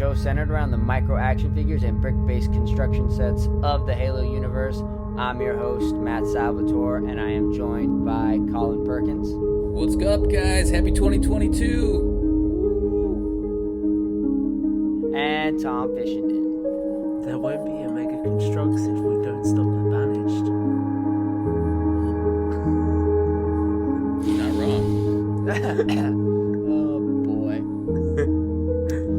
show centered around the micro action figures and brick-based construction sets of the Halo universe. I'm your host, Matt Salvatore, and I am joined by Colin Perkins. What's up, guys? Happy 2022! And Tom Fishenden. There won't be a Mega Construx if we don't stop the banished. Not wrong. Oh, boy.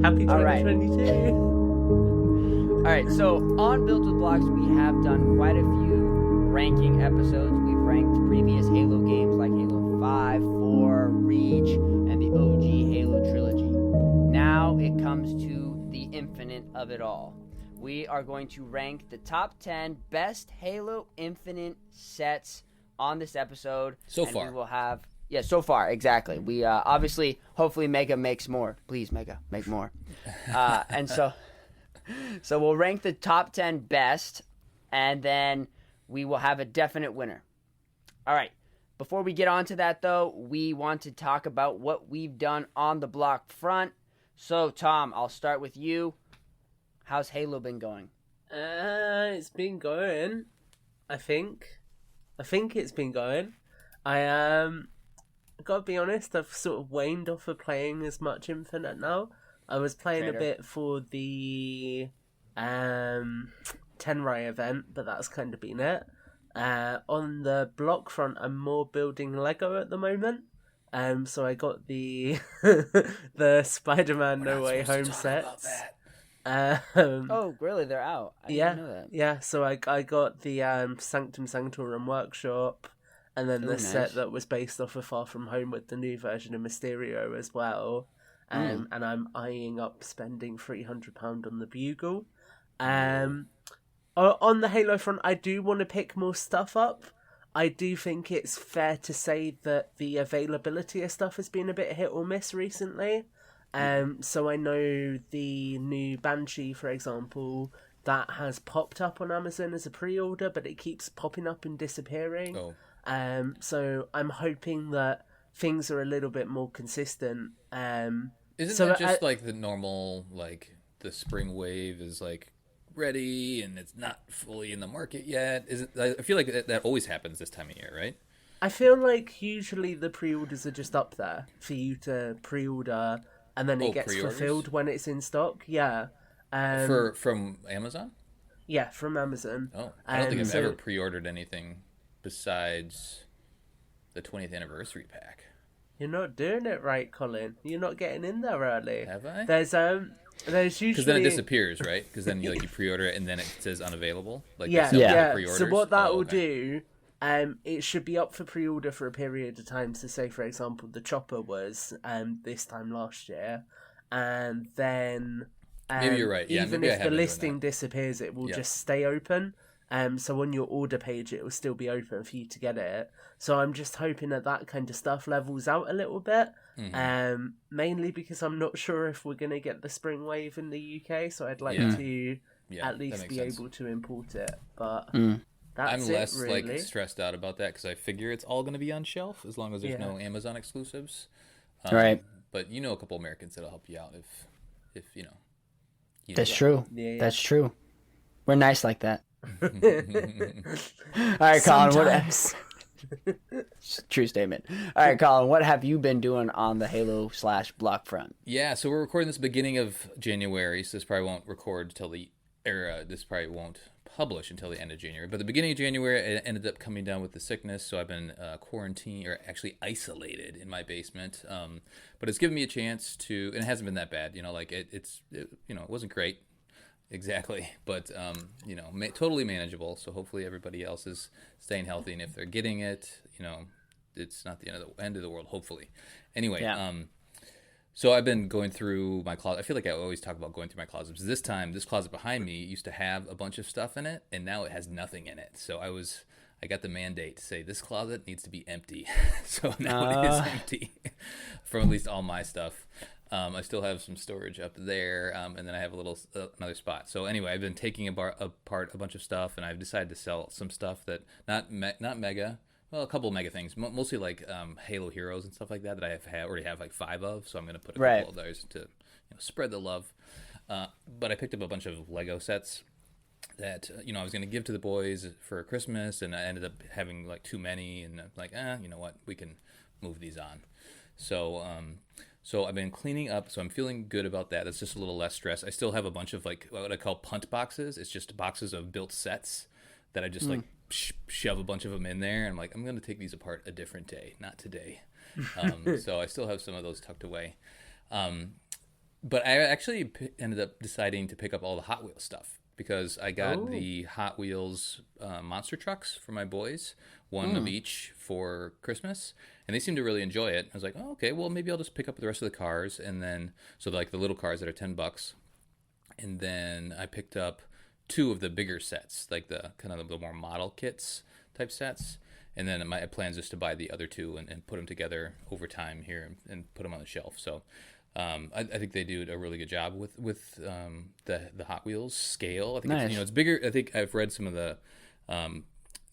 Happy 2022! All right, so on Built with Blocks, we have done quite a few ranking episodes. We've ranked previous Halo games like Halo 5, 4, Reach, and the OG Halo trilogy. Now it comes to the infinite of it all. We are going to rank the top 10 best Halo Infinite sets on this episode. So far. We will have... Yeah, so far, exactly. We obviously, hopefully Mega makes more. Please, Mega, make more. And so we'll rank the top 10 best, and then we will have a definite winner. All right. Before we get on to that, though, we want to talk about what we've done on the block front. So, Tom, I'll start with you. How's Halo been going? It's been going, I think. It's been going. I gotta be honest, I've sort of waned off of playing as much Infinite now. I was playing a bit for the Tenrai event, but that's kind of been it. On the block front, I'm more building Lego at the moment. So I got the the Spider-Man No Way Home sets. Oh, really? They're out? I didn't know that. Yeah, so I got the Sanctum Sanctorum Workshop, and then the set that was based off of Far From Home with the new version of Mysterio as well. And I'm eyeing up spending £300 on the Bugle. On the Halo front, I do want to pick more stuff up. I do think it's fair to say that the availability of stuff has been a bit hit or miss recently. So I know the new Banshee, for example, that has popped up on Amazon as a pre-order, but it keeps popping up and disappearing. Oh. So I'm hoping that things are a little bit more consistent. Isn't that just like the normal, like the spring wave is like ready and it's not fully in the market yet? I feel like that always happens this time of year, right? I feel like usually the pre-orders are just up there for you to pre-order, and then it gets fulfilled when it's in stock. Yeah. From Amazon? Yeah, from Amazon. Oh, I don't think I've ever pre-ordered anything besides the 20th anniversary pack. You're not doing it right, Colin. You're not getting in there early. Have I? There's usually... Because then it disappears, right? Because then you pre-order it and then it says unavailable. Like yeah. Pre-orders. So what that will do, it should be up for pre-order for a period of time. So say, for example, the Chopper was this time last year, and then maybe you're right. Yeah, even if the listing disappears, it will just stay open. So on your order page, it will still be open for you to get it. So I'm just hoping that kind of stuff levels out a little bit. Mm-hmm. Mainly because I'm not sure if we're going to get the spring wave in the UK. So I'd like to at least be able to import it. But that's I'm less really. like stressed out about that because I figure it's all going to be on shelf as long as there's no Amazon exclusives. Right. But you know a couple Americans that'll help you out if you know. That's true. Yeah. That's true. We're nice like that. All right, Colin. Sometimes. True statement. All right, Colin. What have you been doing on the Halo/block front? Yeah, so we're recording this beginning of January, so this probably won't record till this probably won't publish until the end of January. But the beginning of January, I ended up coming down with the sickness, so I've been quarantined or actually isolated in my basement. But it's given me a chance to, and it hasn't been that bad. Like it wasn't great. Exactly, but totally manageable. So hopefully everybody else is staying healthy, and if they're getting it, it's not the end of the world. Hopefully, anyway. So I've been going through my closet. I feel like I always talk about going through my closets. This time, this closet behind me used to have a bunch of stuff in it, and now it has nothing in it. So I got the mandate to say this closet needs to be empty. So now it is empty from at least all my stuff. I still have some storage up there, and then I have a little another spot. So anyway, I've been taking apart a bunch of stuff, and I've decided to sell some stuff that not mega, well, a couple of mega things, mostly like Halo Heroes and stuff like that I already have like 5 of. So I'm going to put a couple of those to spread the love. But I picked up a bunch of Lego sets that I was going to give to the boys for Christmas, and I ended up having like too many, and I'm like, you know what, we can move these on. So I've been cleaning up, so I'm feeling good about that. That's just a little less stress. I still have a bunch of like what I call punt boxes. It's just boxes of built sets that I just like shove a bunch of them in there, and I'm like, I'm going to take these apart a different day, not today. So I still have some of those tucked away. But I actually ended up deciding to pick up all the Hot Wheels stuff because I got the Hot Wheels monster trucks for my boys, one of each for Christmas, and they seemed to really enjoy it. I was like, oh, okay, well, maybe I'll just pick up the rest of the cars, and then so like the little cars that are $10, and then I picked up 2 of the bigger sets, like the kind of the more model kits type sets. And then my plan is just to buy the other 2 and put them together over time here and put them on the shelf. So I think they do a really good job with the Hot Wheels scale. I think nice. it's bigger. I think I've read some of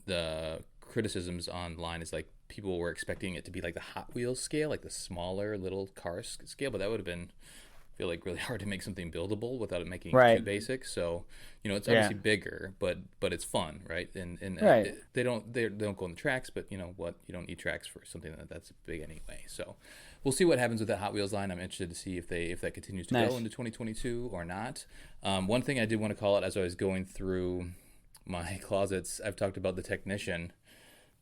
the criticisms online is like people were expecting it to be like the Hot Wheels scale, like the smaller little car scale, but that would have been feel like really hard to make something buildable without it making it too basic. So it's obviously bigger, but it's fun, right? And they don't go on the tracks, but you know what, you don't need tracks for something that's big anyway. So we'll see what happens with that Hot Wheels line. I'm interested to see if that continues to go into 2022 or not. One thing I did want to call it as I was going through my closets, I've talked about the Technician.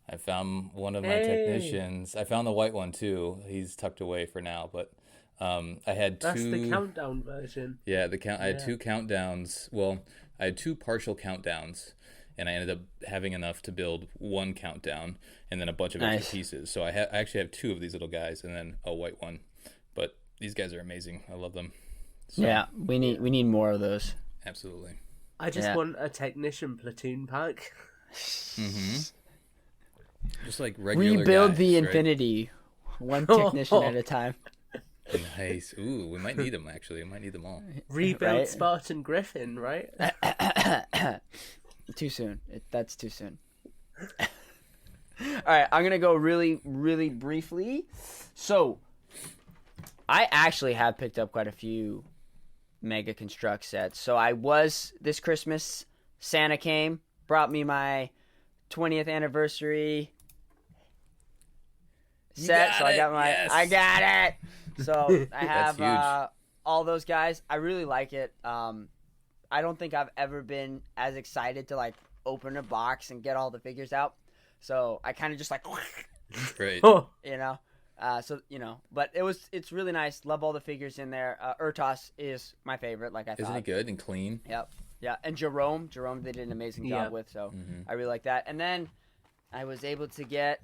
I found one of my Technicians. I found the white one too. He's tucked away for now, but I had 2. That's the countdown version. Yeah, I had 2 countdowns. Well, I had 2 partial countdowns, and I ended up having enough to build 1 countdown and then a bunch of extra pieces. So I actually have 2 of these little guys and then a white one. But these guys are amazing. I love them. So, yeah, we need more of those. Absolutely. I just want a Technician platoon pack. Mm-hmm. Just like regular rebuild guys, the right? Infinity, one Technician at a time. Nice. Ooh, we might need them, actually. We might need them all. Rebuild Spartan Griffin, right? Too soon. That's too soon. All right, I'm going to go really, really briefly. So, I actually have picked up quite a few Mega Construx sets. So, this Christmas, Santa came, brought me my 20th anniversary set. So, I got it. So I have all those guys. I really like it. I don't think I've ever been as excited to like open a box and get all the figures out. So I kind of just like, right. But it's really nice. Love all the figures in there. Urtos is my favorite. Like I thought. Isn't he good and clean? Yep. Yeah. And Jerome, they did an amazing job with. So I really like that. And then I was able to get.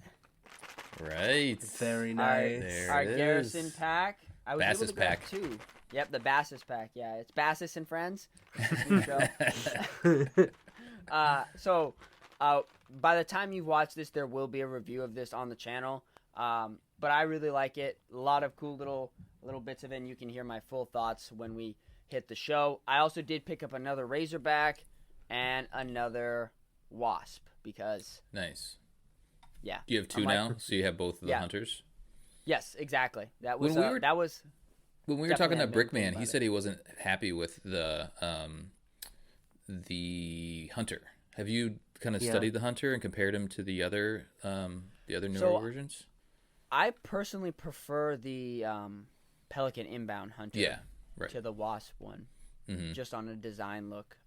Right. Very nice. Our Garrison pack. I was Bassus able to grab pack. 2. Yep, the Bassus pack. Yeah, it's Bassus and Friends. So, by the time you watch this, there will be a review of this on the channel. But I really like it. A lot of cool little bits of it, and you can hear my full thoughts when we hit the show. I also did pick up another Razorback and another Wasp because... Nice. Yeah. Do you have 2 now? So you have both of the hunters? Yes, exactly. That was when we were talking to Brickman, he said he wasn't happy with the hunter. Have you kind of studied the hunter and compared him to the other newer versions? I personally prefer the Pelican Inbound hunter to the Wasp one, just on a design look.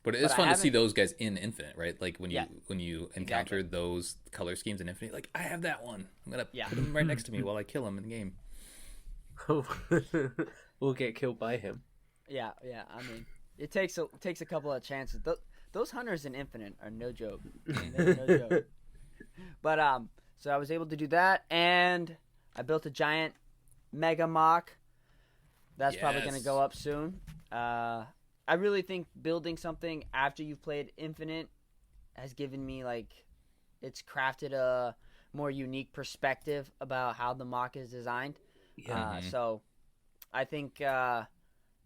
But it's fun to see those guys in Infinite, right? Like when you encounter those color schemes in Infinite, like I have that one. I'm gonna put him right next to me while I kill him in the game. We'll get killed by him. Yeah. I mean, it takes a couple of chances. Those hunters in Infinite are no joke. They're no joke. But so I was able to do that, and I built a giant Mega Mock. That's probably gonna go up soon. I really think building something after you've played Infinite has given me, it's crafted a more unique perspective about how the mock is designed. So I think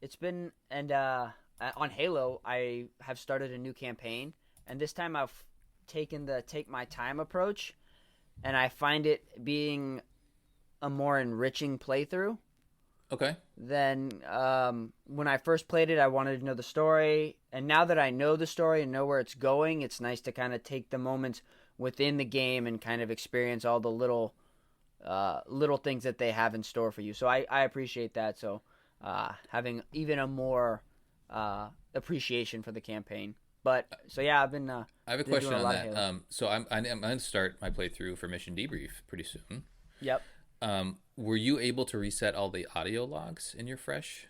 it's been, and on Halo, I have started a new campaign, and this time I've taken the take my time approach, and I find it being a more enriching playthrough. Okay. Then when I first played it, I wanted to know the story, and now that I know the story and know where it's going, it's nice to kind of take the moments within the game and kind of experience all the little things that they have in store for you. So I appreciate that. So having even a more appreciation for the campaign. But so yeah, I've been. I have a question on that. So I'm going to start my playthrough for Mission Debrief pretty soon. Yep. Were you able to reset all the audio logs in your fresh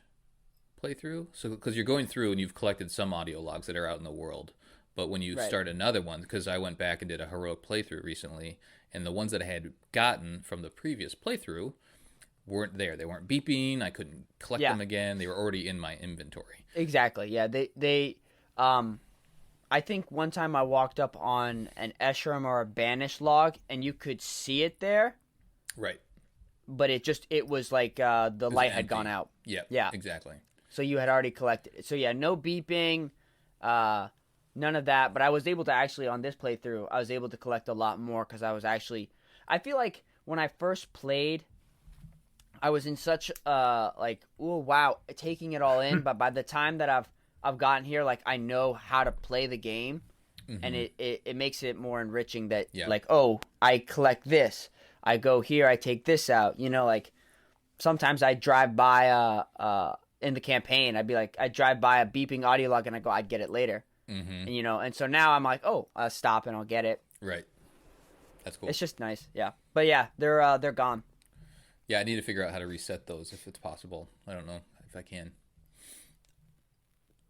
playthrough? So because you're going through and you've collected some audio logs that are out in the world, but when you start another one, because I went back and did a heroic playthrough recently, and the ones that I had gotten from the previous playthrough weren't there. They weren't beeping. I couldn't collect them again. They were already in my inventory. Exactly. Yeah. They I think one time I walked up on an Esherim or a Banish log, and you could see it there. Right. But it was like the light had gone out. Yeah. Exactly. So you had already collected it. So yeah, no beeping, none of that. But I was able to actually, on this playthrough, I was able to collect a lot more because I feel like when I first played, I was in such like, oh wow, taking it all in. But by the time that I've gotten here, like I know how to play the game, and it makes it more enriching that like, oh, I collect this. I go here, I take this out. You know, like sometimes I drive by in the campaign, I drive by a beeping audio log and I go, I'd get it later. And, you know, and so now I'm like, oh, I'll stop and I'll get it. Right. That's cool. It's just nice, yeah. But yeah, they're gone. Yeah, I need to figure out how to reset those if it's possible. I don't know if I can.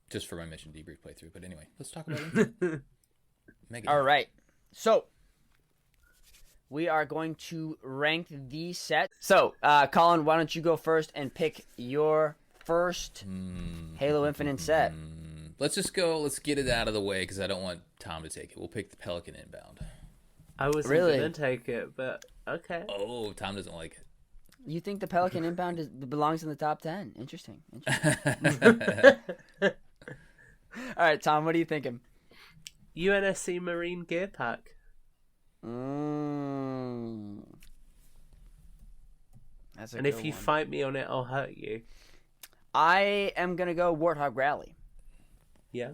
Just for my Mission Debrief playthrough. But anyway, let's talk about it. Megan. All right. So we are going to rank these sets. So, Colin, why don't you go first and pick your first Halo Infinite set? Let's just go. Let's get it out of the way because I don't want Tom to take it. We'll pick the Pelican Inbound. I wasn't going to take it, but okay. Oh, Tom doesn't like it. You think the Pelican Inbound belongs in the top 10? Interesting. All right, Tom, what are you thinking? UNSC Marine Gear Pack. That's a and good if you one. fight me on it, I'll hurt you. I am going to go Warthog Rally. Yeah?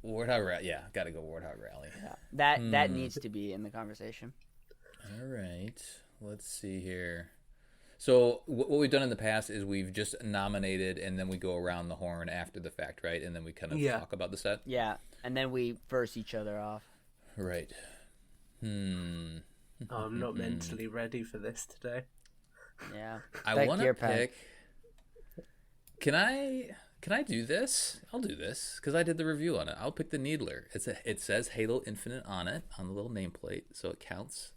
Warthog Rally. Yeah, got to go Warthog Rally. Yeah, that needs to be in the conversation. All right. Let's see here. So what we've done in the past is we've just nominated and then we go around the horn after the fact, right? And then we kind of talk about the set. Yeah, and then we verse each other off. Right. I'm not mentally ready for this today. Yeah. I want to pick. Can I do this? I'll do this because I did the review on it. I'll pick the Needler. It says Halo Infinite on it on the little nameplate, so it counts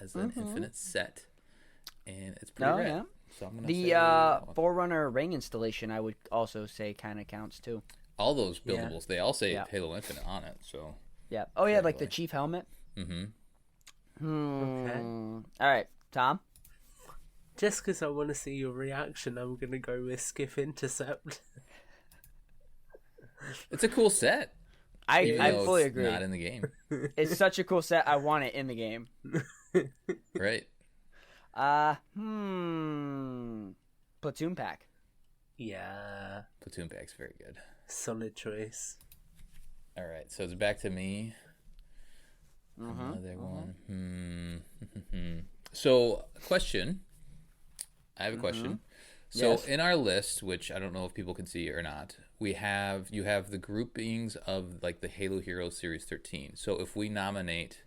as an Infinite set, and it's pretty rad. Yeah. So I'm gonna say Forerunner ring installation. I would also say kind of counts too. All those buildables, they all say Halo Infinite on it. So yeah. Oh yeah, like the Chief helmet. Okay. All right, Tom. Just because I want to see your reaction, I'm going to go with Skiff Intercept. It's a cool set. I fully agree. Not in the game. It's such a cool set. I want it in the game. Right. Platoon pack. Yeah. Platoon pack's very good. Solid choice. All right, so it's back to me. Another one. So, question. I have a question. So, in our list, which I don't know if people can see or not, you have the groupings of like the Halo Heroes Series 13. So, if we nominate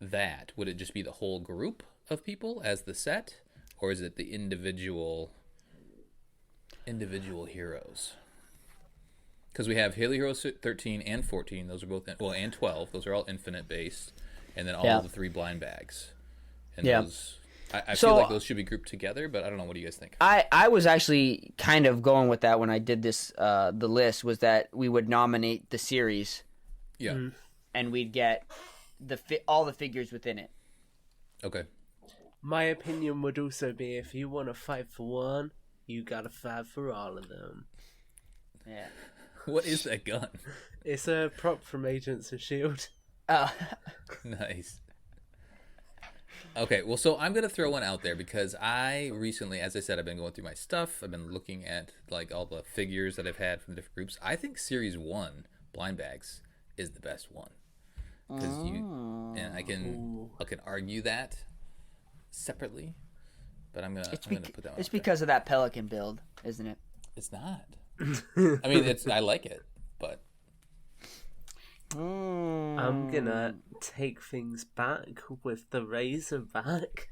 that, would it just be the whole group of people as the set, or is it the individual heroes? Because we have Halo Heroes 13 and 14. Those are both, and 12. Those are all Infinite based. And then all of the 3 blind bags. And those, I feel like those should be grouped together, but I don't know. What do you guys think? I was actually kind of going with that when I did this, the list, was that we would nominate the series. Yeah. And we'd get all the figures within it. Okay. My opinion would also be if you want to fight for one, you got to fight for all of them. Yeah. What is that gun? It's a prop from Agents of S.H.I.E.L.D. Oh. Nice. Okay, well, so I'm gonna throw one out there because I recently, as I said, I've been going through my stuff. I've been looking at like all the figures that I've had from different groups. I think Series One blind bags is the best one because and I can argue that separately, but I'm gonna put that one. It's out there. because of that Pelican build, isn't it? It's not. I mean, I like it, but I'm gonna take things back with the Razorback.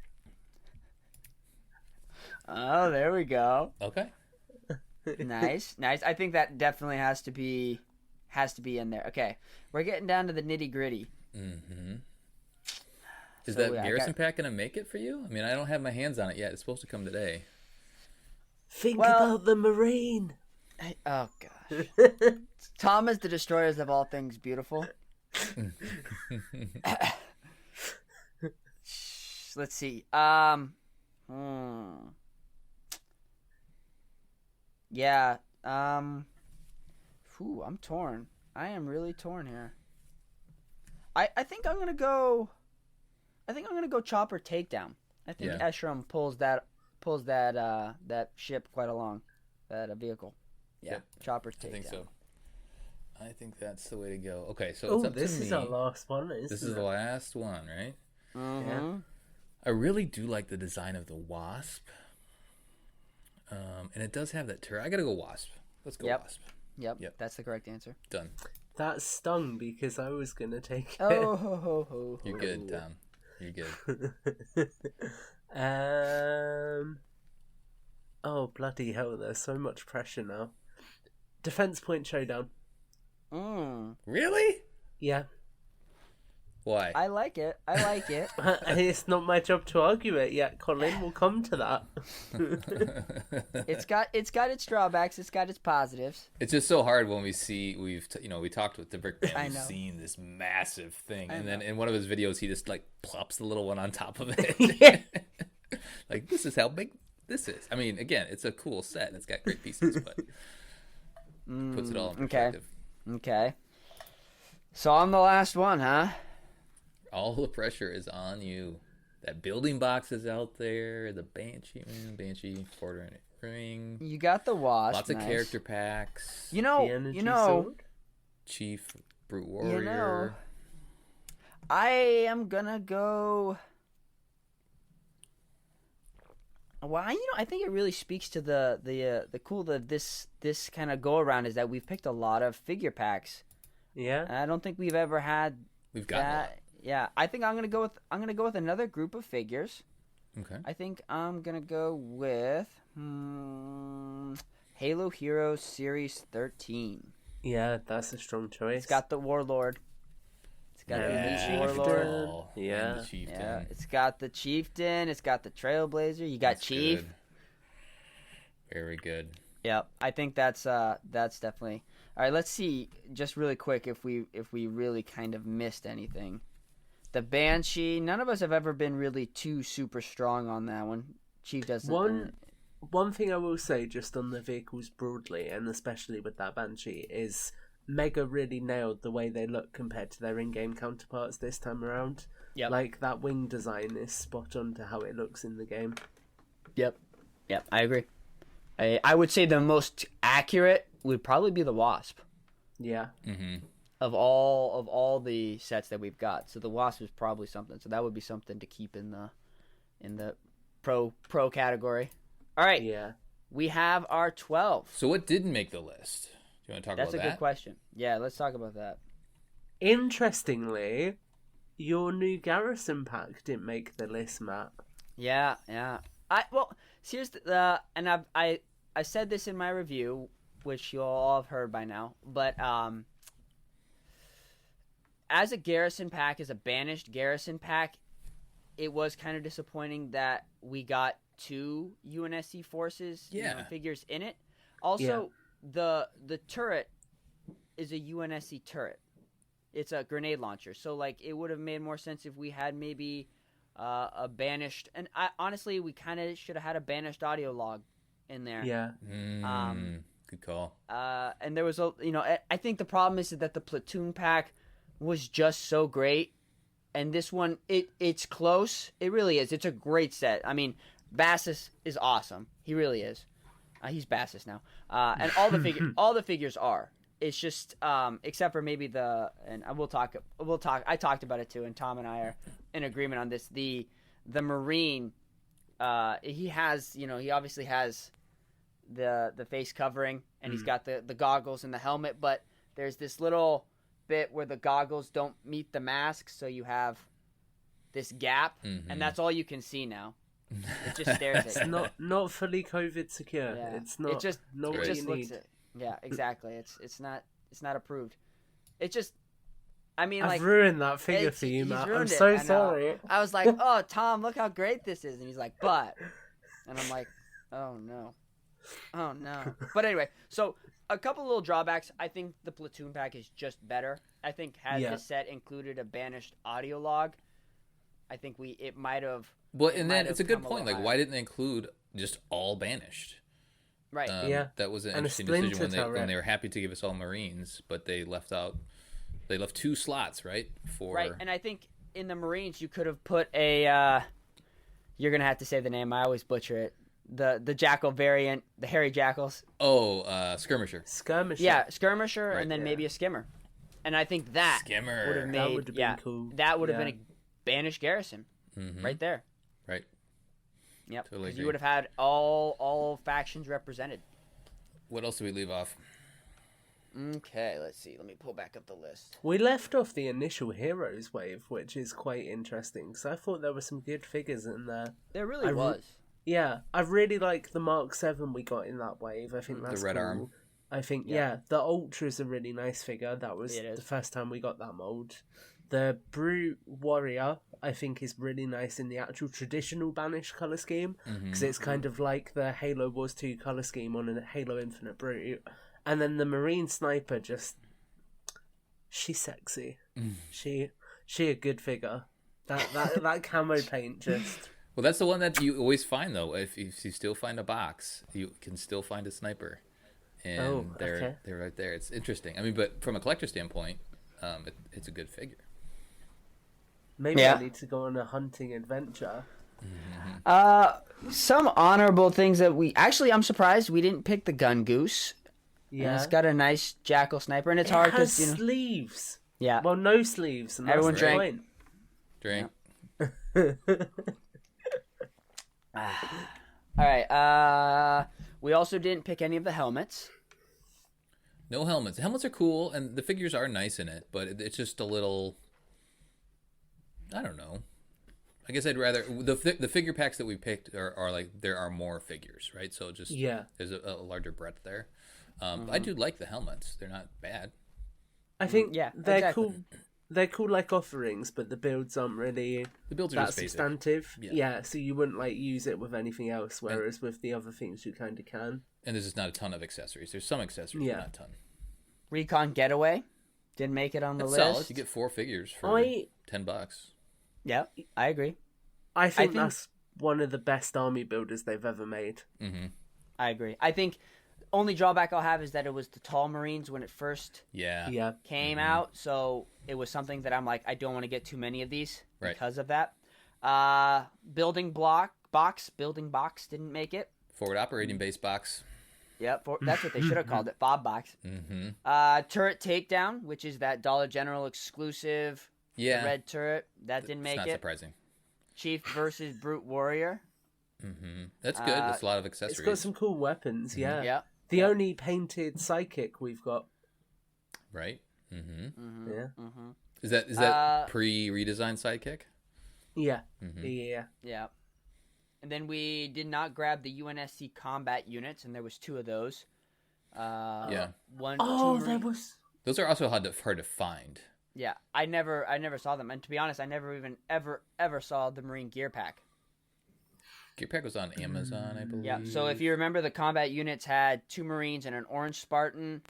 Oh, there we go. okay. Nice. I think that definitely has to be in there. Okay, we're getting down to the nitty gritty. Mm-hmm. Is So, that yeah, Garrison pack gonna make it for you? I mean, I don't have my hands on it yet. It's supposed to come today. Think about the Marine. Oh gosh, Thomas the Destroyers of all things beautiful. Let's see. Yeah. I'm torn. I am really torn here. I think I'm gonna go. I think I'm gonna go Chopper Takedown. I think Eshram pulls that ship quite along, that vehicle. Yeah, Yep. Chopper's Takedown. I think so. I think that's the way to go. Okay, so it's up to me. This is our last one, isn't it? This is the last one, right? Mm-hmm. Yeah. I really do like the design of the Wasp. And it does have that turret. I gotta go Wasp. Let's go Wasp. Yep, that's the correct answer. Done. That stung because I was gonna take it. Oh, You're good, Tom. You're good. Oh, bloody hell, there's so much pressure now. Defense Point Showdown. Really? Yeah. Why? I like it. It's not my job to argue it yet, Colin. We'll come to that. It's got its drawbacks. It's got its positives. It's just so hard when we talked with the Brick Man. I We've know. seen this massive thing, and then in one of his videos, he just like plops the little one on top of it. Yeah. Like, this is how big this is. I mean, again, it's a cool set and it's got great pieces, but puts it all in perspective. Okay. So I'm the last one, huh? All the pressure is on you. That building box is out there. The Banshee, quarter in a ring. You got the Wasp. Lots of character packs. You know, Chief, Brute Warrior. I am gonna go. Well, I think it really speaks to the cool of this kind of go around is that we've picked a lot of figure packs. Yeah. I don't think we've ever had. We've got that. Yeah, I think I'm gonna go with another group of figures. Okay. I think I'm gonna go with Halo Heroes Series 13. Yeah, that's a strong choice. It's got the Warlord. It's got the Elite Warlord. Yeah. And the Chieftain. Yeah, it's got the Chieftain. It's got the Trailblazer. You got That's Chief. good. Very good. Yeah, I think that's definitely. All right, let's see just really quick if we really kind of missed anything. The Banshee. None of us have ever been really too super strong on that one. Chief doesn't. One thing I will say just on the vehicles broadly, and especially with that Banshee, is Mega really nailed the way they look compared to their in-game counterparts this time around. Yep. Like, that wing design is spot on to how it looks in the game. Yep, I agree. I would say the most accurate would probably be the Wasp. Yeah. Mm-hmm. Of all the sets that we've got. So the Wasp is probably something. So that would be something to keep in the pro category. All right. Yeah. We have our 12. So what didn't make the list? Do you want to talk That's about that? That's a good question. Yeah, let's talk about that. Interestingly, your new Garrison pack didn't make the list, Matt. Yeah. Here's I said this in my review, which you'll all have heard by now, but as a Garrison pack, as a banished Garrison pack, it was kind of disappointing that we got 2 UNSC forces figures in it. Also, the turret is a UNSC turret. It's a grenade launcher. So, like, it would have made more sense if we had maybe a banished... And honestly, we kind of should have had a banished audio log in there. Yeah. Good call. And there was I think the problem is that the platoon pack was just so great and this one it's close. It really is. It's a great set. I mean, Bassus is awesome. He really is. He's Bassus now, and all the figures are. It's just except for maybe and we'll talk. I talked about it too, and Tom and I are in agreement on this. The Marine, he has, he obviously has the face covering, and he's got the goggles and the helmet, but there's this little bit where the goggles don't meet the mask, so you have this gap, and that's all you can see now. It just stares at you. It's not fully COVID secure. Yeah. It's not. It just looks need. Yeah, exactly. It's not approved. It just. I mean, I've ruined that figure for you, Matt. I'm so sorry. I was like, "Oh, Tom, look how great this is," and he's like, "But," and I'm like, "Oh no." But anyway, so a couple little drawbacks. I think the platoon pack is just better. I think had this set included a banished audio log, I think it might have. Well, and then it's a good point. Like, why didn't they include just all banished? Right. That was an interesting decision when they were happy to give us all Marines, but they left 2 slots, right? Right, and I think in the Marines you could have put a. You're gonna have to say the name. I always butcher it. The Jackal variant, the Hairy Jackals. Oh, Skirmisher. Yeah, Skirmisher, right, and then maybe a Skimmer. And I think that would have made. That would have been cool. That would have been a banished garrison, right there. Right. Yep. Totally. You would have had all factions represented. What else did we leave off? Okay, let's see. Let me pull back up the list. We left off the initial Heroes wave, which is quite interesting. So I thought there were some good figures in there. There really was. Yeah, I really like the Mark 7 we got in that wave. I think that's the red cool. arm. I think, the Ultra's a really nice figure. That was the first time we got that mold. The Brute Warrior, I think, is really nice in the actual traditional Banished colour scheme, because it's kind of like the Halo Wars 2 colour scheme on a Halo Infinite Brute. And then the Marine Sniper, she's sexy. She a good figure. That camo paint just... Well, that's the one that you always find, though. If you still find a box, you can still find a sniper. And they're right there. It's interesting. I mean, but from a collector standpoint, it's a good figure. Maybe I need to go on a hunting adventure. Some honorable things that I'm surprised we didn't pick the Gun Goose. Yeah. And it's got a nice Jackal sniper, and it's hard because sleeves. Yeah. Well, no sleeves. And everyone drank. Drink. Yeah. All right. We also didn't pick any of the helmets. No helmets. The helmets are cool, and the figures are nice in it, but it's just a little. I don't know. I guess I'd rather the figure packs that we picked are like there are more figures, right? So just there's a larger breadth there. I do like the helmets; they're not bad. I think they're cool. They're cool like offerings, but the builds aren't really that substantive. Yeah, so you wouldn't like use it with anything else, whereas with the other things you kind of can. And there's just not a ton of accessories. There's some accessories, but not a ton. Recon Getaway didn't make it on the list. Solid. You get 4 figures for $10. Yeah, I agree. I think that's one of the best army builders they've ever made. I agree. I think only drawback I'll have is that it was the tall Marines when it first came out, so it was something that I'm like, I don't want to get too many of these because of that. Building box didn't make it. Forward operating base box. Yep, that's what they should have called it, fob box. Turret takedown, which is that Dollar General exclusive red turret, that didn't make it. Not surprising. Chief versus Brute Warrior. That's good. That's a lot of accessories. It's got some cool weapons, yeah. The only painted psychic we've got. Right. Yeah. Is that pre-redesigned sidekick? Yeah. Yeah. And then we did not grab the UNSC combat units, and there was 2 of those. There was. Those are also hard to find. Yeah, I never saw them, and to be honest, I never even ever saw the Marine gear pack. Gear pack was on Amazon, I believe. Yeah. So if you remember, the combat units had 2 Marines and an orange Spartan,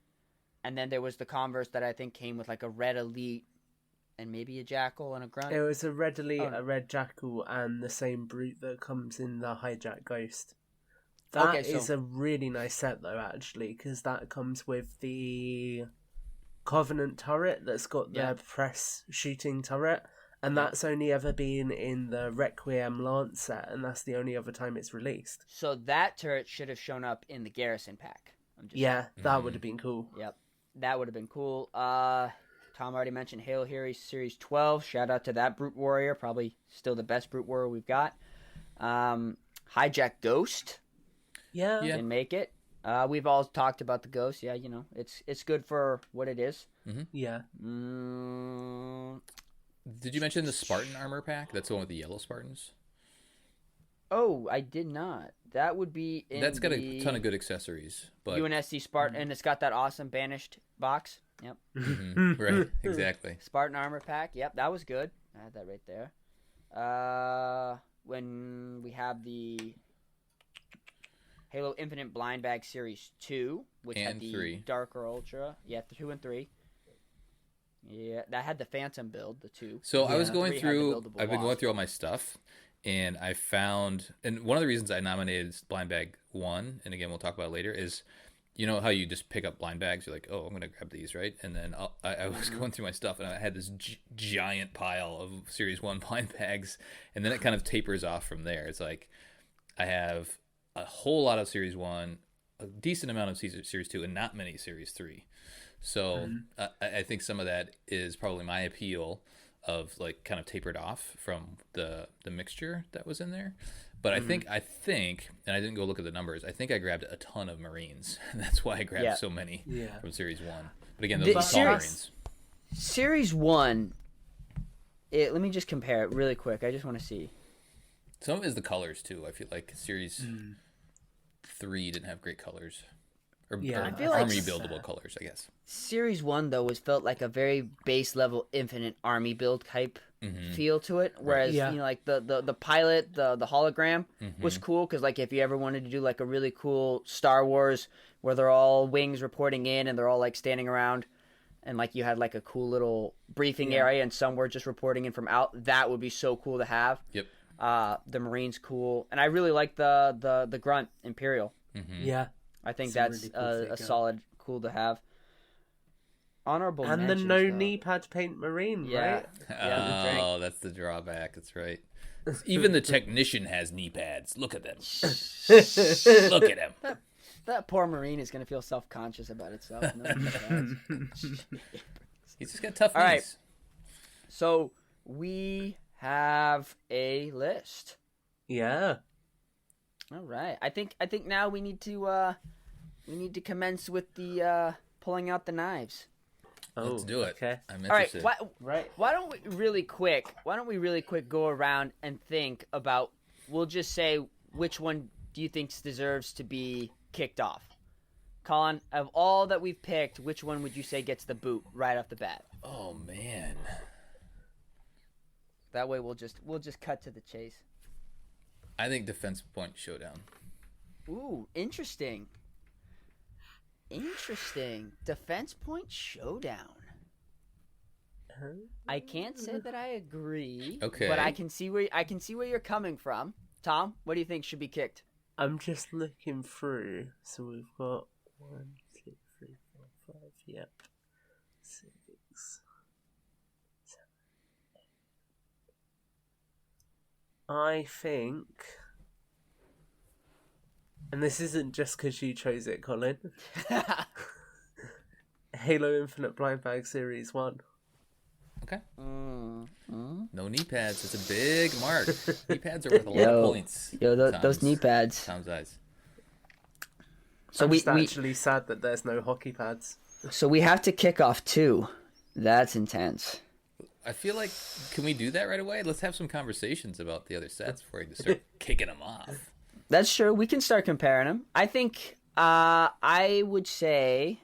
and then there was the Converse that I think came with like a red Elite and maybe a Jackal and a Grunt. It was a red Elite, a red Jackal, and the same Brute that comes in the Hijack Ghost. That is a really nice set, though, actually, because that comes with the Covenant turret that's got their press shooting turret, And that's only ever been in the Requiem Lance set, and that's the only other time it's released. So that turret should have shown up in the Garrison pack. That would have been cool. Yep, that would have been cool. Tom already mentioned Halo Heroes Series 12. Shout out to that Brute Warrior. Probably still the best Brute Warrior we've got. Hijack Ghost. Yeah. Didn't make it. We've all talked about the Ghost. Yeah, it's good for what it is. Mm-hmm. Yeah. Did you mention the Spartan armor pack? That's the one with the yellow Spartans. Oh, I did not. That would be in That's got a ton of good accessories. But UNSC Spartan, and it's got that awesome banished box. Yep. Mm-hmm. Right, exactly. Spartan armor pack. Yep, that was good. I had that right there. When we have the Halo Infinite Blind Bag Series 2, which and had the 3. Darker Ultra. Yeah, 2 and 3. Yeah, that had the Phantom build, the 2. So yeah. I was going through, I've been Wasp. going through all my stuff, and I found, and one of the reasons I nominated Blind Bag 1, and again, we'll talk about it later, is, you know how you just pick up blind bags, you're like, oh, I'm going to grab these, right? And then I was going through my stuff, and I had this giant pile of Series 1 blind bags, and then it kind of tapers off from there. It's like, I have a whole lot of Series 1, a decent amount of Series 2, and not many Series 3. So I think some of that is probably my appeal of like kind of tapered off from the mixture that was in there. But I think, and I didn't go look at the numbers, I think I grabbed a ton of Marines. And that's why I grabbed so many from Series 1. But again, those are small Marines. Series 1, let me just compare it really quick. I just want to see. Some of it is the colors, too. I feel like Series 3 didn't have great colors. Or I feel like army buildable colors, I guess. Series 1, though, felt like a very base level Infinite Army build type feel to it. Whereas, like the pilot, the hologram was cool because, like, if you ever wanted to do like a really cool Star Wars where they're all wings reporting in and they're all like standing around and like you had like a cool little briefing area and some were just reporting in from out, that would be so cool to have. Yep. The Marine's cool. And I really like the Grunt Imperial. Yeah. I think that's really cool a solid, cool to have. Honorable and mentions, the no though. knee pad paint Marine, right? Oh, that's the drawback. That's right. Even the technician has knee pads. Look at them. Look at him. That poor Marine is going to feel self-conscious about itself. He's just got tough knees. All right. So we have a list. Yeah. All right. I think now we need to commence with the pulling out the knives. Let's do it. Okay. I'm interested. All right. Why don't we really quick go around and think about, we'll just say which one do you think deserves to be kicked off? Colin, of all that we've picked, which one would you say gets the boot right off the bat? Oh man. That way we'll just cut to the chase. I think Defense Point Showdown. Ooh, interesting. Defense Point Showdown. I can't say that I agree. Okay. But I can see where you're coming from. Tom, what do you think should be kicked? I'm just looking through. So we've got 1, 2, 3, 4, 5. Yep. 6, 7, 8. I think, and this isn't just because you chose it, Colin. Halo Infinite Blind Bag Series 1. Okay. No knee pads. It's a big mark. Knee pads are worth a lot of points. Those knee pads. Tom's eyes. So I'm we actually sad that there's no hockey pads. So we have to kick off 2. That's intense. I feel like, can we do that right away? Let's have some conversations about the other sets before we start kicking them off. That's true. We can start comparing them. I think I would say,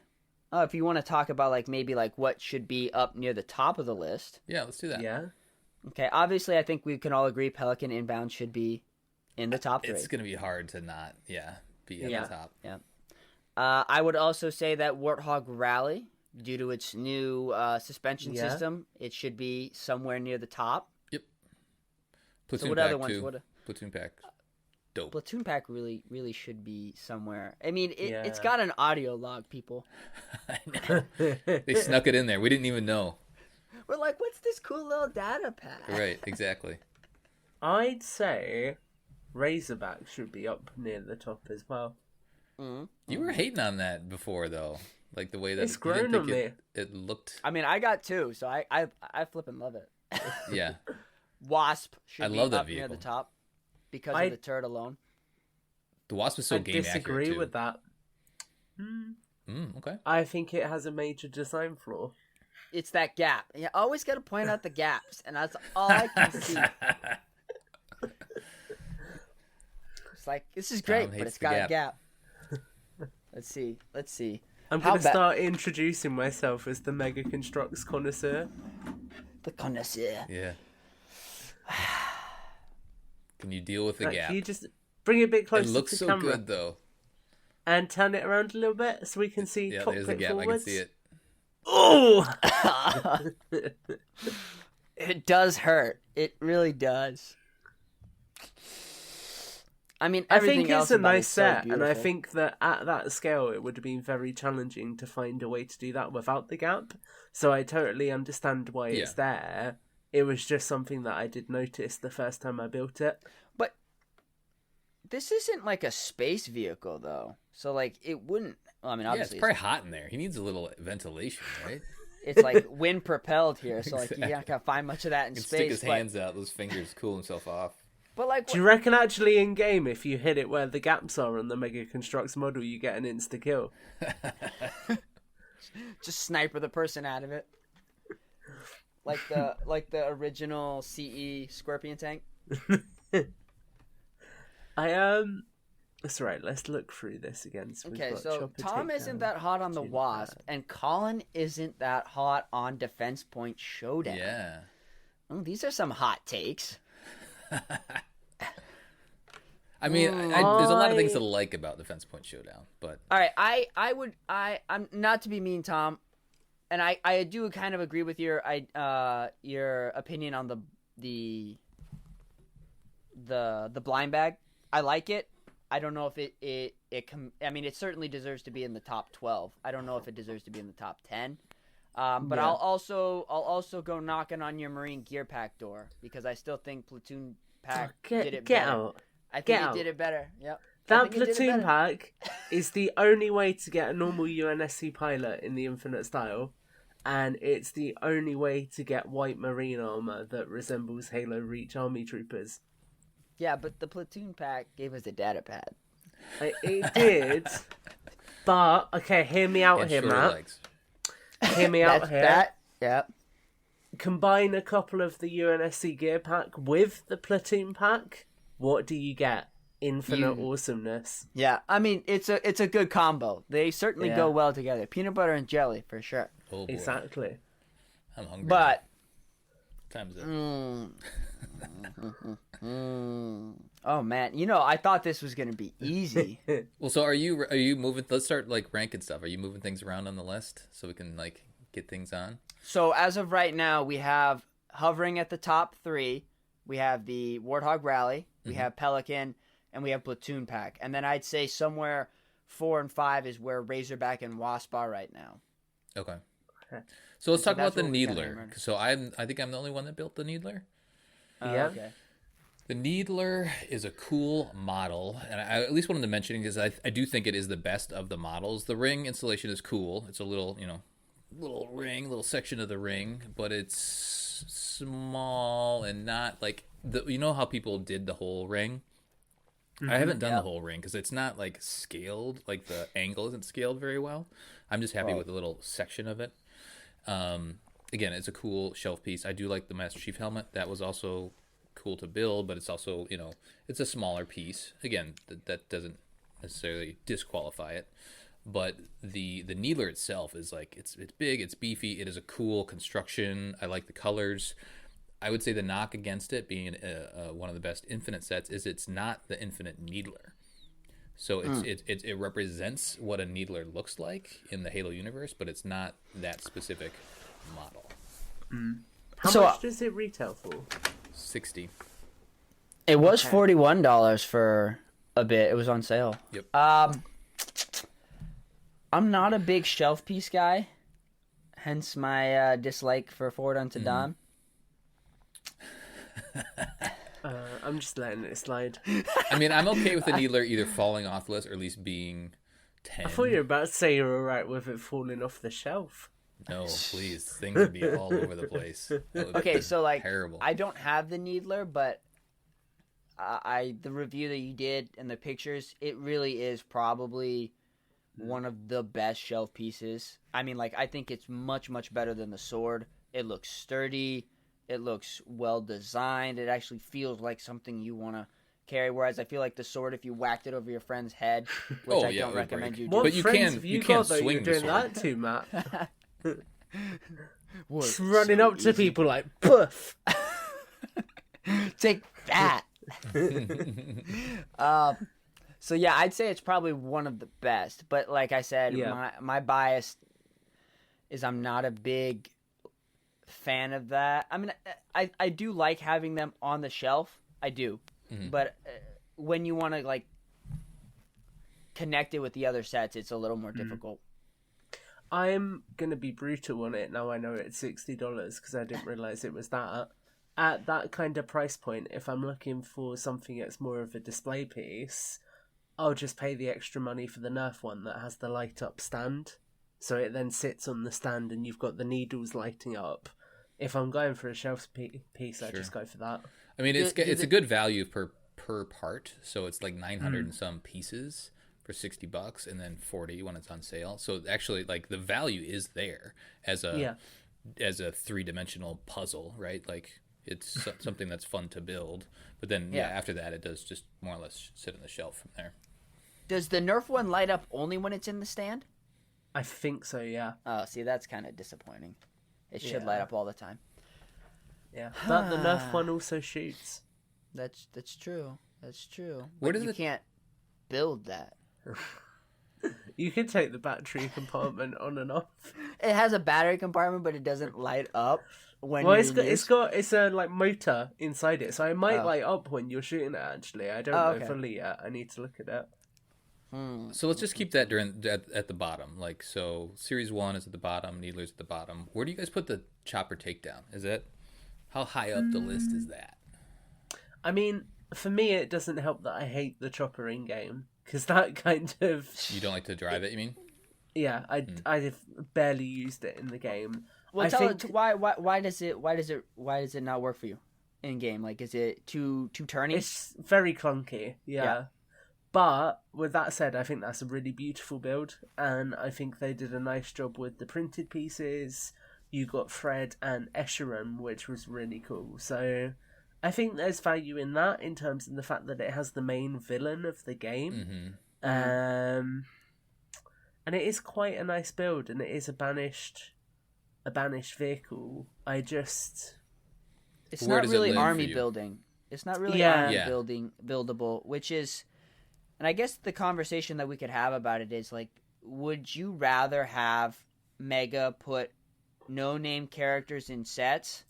if you want to talk about like maybe like what should be up near the top of the list. Yeah, let's do that. Yeah. Okay. Obviously, I think we can all agree Pelican Inbound should be in the top 3. It's going to be hard to not, be at the top. Yeah. I would also say that Warthog Rally, due to its new suspension system, it should be somewhere near the top. Yep. So what other ones? Platoon Pack. Dope. Platoon Pack really should be somewhere. I mean, it's got an audio log, people. I know. They snuck it in there. We didn't even know. We're like, what's this cool little data pad? Right, exactly. I'd say Razorback should be up near the top as well. Mm-hmm. You were hating on that before, though. Like the way that It's grown on me. It looked. I mean, I got two, so I flipping love it. Yeah. Wasp should be love that up near vehicle. the top because of the turret alone. The Wasp is so game accurate, disagree too. with that. Okay. I think it has a major design flaw. It's that gap. You always got to point out the gaps, and that's all I can see. It's like, this is great, but it's got a gap. Let's see. I'm going to start introducing myself as the Mega Construx connoisseur. The connoisseur. Yeah. Can you deal with the gap? Can you just bring it a bit closer to the camera? It looks so good, though. And turn it around a little bit so we can see Yeah, cockpit there's a gap. forwards. I can see it. Oh! It does hurt. It really does. I mean, everything else it's a about nice it's so set, and I beautiful. think that at that scale it would have been very challenging to find a way to do that without the gap. So I totally understand why it's there. It was just something that I did notice the first time I built it. But this isn't like a space vehicle, though. So, like, it wouldn't... Well, I mean, obviously... it's probably hot in there. He needs a little ventilation, right? It's, like, wind-propelled here, so, like, you're not going to find much of that in He can space. stick his hands out, those fingers cool himself off. But, like... Do you reckon actually in-game, if you hit it where the gaps are on the Mega Construx model, you get an insta-kill? Just sniper the person out of it. Like the original CE Scorpion tank. That's right. Let's look through this again. So Okay, so Tom isn't that hot on the Wasp, and Colin isn't that hot on Defense Point Showdown. Yeah. Oh, these are some hot takes. I mean, there's a lot of things to like about Defense Point Showdown, but all right, I'm not to be mean, Tom, and I do kind of agree with your opinion on the blind bag. I like it. I don't know if I mean, it certainly deserves to be in the top 12. I don't know if it deserves to be in the top 10. But yeah. I'll also go knocking on your Marine gear pack door because I still think Platoon pack did it better. Out. I think it did it better. Yep. That Platoon pack is the only way to get a normal UNSC pilot in the Infinite style, and it's the only way to get white Marine armor that resembles Halo Reach Army Troopers. Yeah, but the Platoon pack gave us a data pad. It did, but okay, hear me out here, Matt. Legs. Hear me out here. That, yep. Combine a couple of the UNSC gear pack with the Platoon pack. What do you get? Infinite awesomeness. Yeah, I mean it's a good combo. They certainly go well together. Peanut butter and jelly for sure. Oh boy. Exactly. I'm hungry. But time's up. Oh man, I thought this was gonna be easy. Well, so are you moving? Let's start like ranking stuff. Are you moving things around on the list so we can like get things on? So as of right now, we have hovering at the top 3. We have the Warthog Rally, we have Pelican, and we have Platoon Pack. And then I'd say somewhere 4 and 5 is where Razorback and Wasp are right now. Okay. So let's talk about the what we kinda Needler. So I think I'm the only one that built the Needler. Yeah. Okay. The Needler is a cool model, and I at least wanted to mention because I do think it is the best of the models. The ring installation is cool. It's a little, little ring, little section of the ring, but it's small and not like how people did the whole ring. I haven't done the whole ring because it's not like scaled, like the angle isn't scaled very well. I'm just happy with a little section of it. Again, it's a cool shelf piece. I do like the Master Chief helmet. That was also cool to build, but it's also, it's a smaller piece. Again, that doesn't necessarily disqualify it. But the Needler itself is like it's big, it's beefy, it is a cool construction. I like the colors. I would say the knock against it being one of the best Infinite sets is it's not the Infinite Needler. So it represents what a Needler looks like in the Halo universe, but it's not that specific model. How much does it retail for? $60. It was $41 for a bit. It was on sale. Yep. I'm not a big shelf piece guy. Hence my dislike for Forward Unto Dawn. I'm just letting it slide. I mean, I'm okay with the Needler either falling off the list or at least being 10. I thought you were about to say you're alright with it falling off the shelf. No, please. Things would be all over the place. Okay, so like, terrible. I don't have the Needler, but the review that you did and the pictures, it really is probably one of the best shelf pieces. I mean, like, I think it's much, much better than the sword. It looks sturdy. It looks well designed. It actually feels like something you want to carry. Whereas I feel like the sword, if you whacked it over your friend's head, which I don't recommend you do. What But you friends can- have you got can't that swing you're the doing sword. that to, Matt? What? Just running So up to easy. people like, poof! Take that. So yeah, I'd say it's probably one of the best. But like I said, Yeah. my bias is I'm not a big fan of that. I mean, I do like having them on the shelf. I do. But when you want to like connect it with the other sets, it's a little more difficult. I'm going to be brutal on it now I know it's $60 because I didn't realise it was that. At that kind of price point, if I'm looking for something that's more of a display piece, I'll just pay the extra money for the Nerf one that has the light up stand. So it then sits on the stand and you've got the needles lighting up. If I'm going for a shelf piece, I just go for that. I mean, it's a good value per part. So it's like 900 and some pieces for $60 and then 40 when it's on sale. So actually, like, the value is there as a 3-dimensional puzzle, right? Like, it's something that's fun to build. But then after that, it does just more or less sit on the shelf from there. Does the Nerf one light up only when it's in the stand? I think so, yeah. Oh, see, that's kind of disappointing. It should light up all the time. Yeah, but the Nerf one also shoots. That's true. That's true. Where But does you it- can't build that. You can take the battery compartment on and off. It has a battery compartment, but it doesn't light up when Well, you're it's a like motor inside it, so it might light up when you're shooting it. Actually, I don't know okay. fully yet. I need to look at it. So let's just keep that at the bottom. Like, so Series 1 is at the bottom, Needler's at the bottom. Where do you guys put the chopper takedown? Is that, how high up the list is that? I mean, for me, it doesn't help that I hate the chopper in game because that kind of You don't like to drive it, you mean? yeah, I've barely used it in the game. Well, I tell think it why does it not work for you in game? Like, is it too turny? it's very clunky. Yeah. But with that said, I think that's a really beautiful build, and I think they did a nice job with the printed pieces. You got Fred and Escheron, which was really cool. So I think there's value in that in terms of the fact that it has the main villain of the game. And it is quite a nice build, and it is a banished vehicle. It's Where not does it really live for army you? building. It's not really Yeah. army buildable, which is, and I guess the conversation that we could have about it is like, would you rather have Mega put no-name characters in sets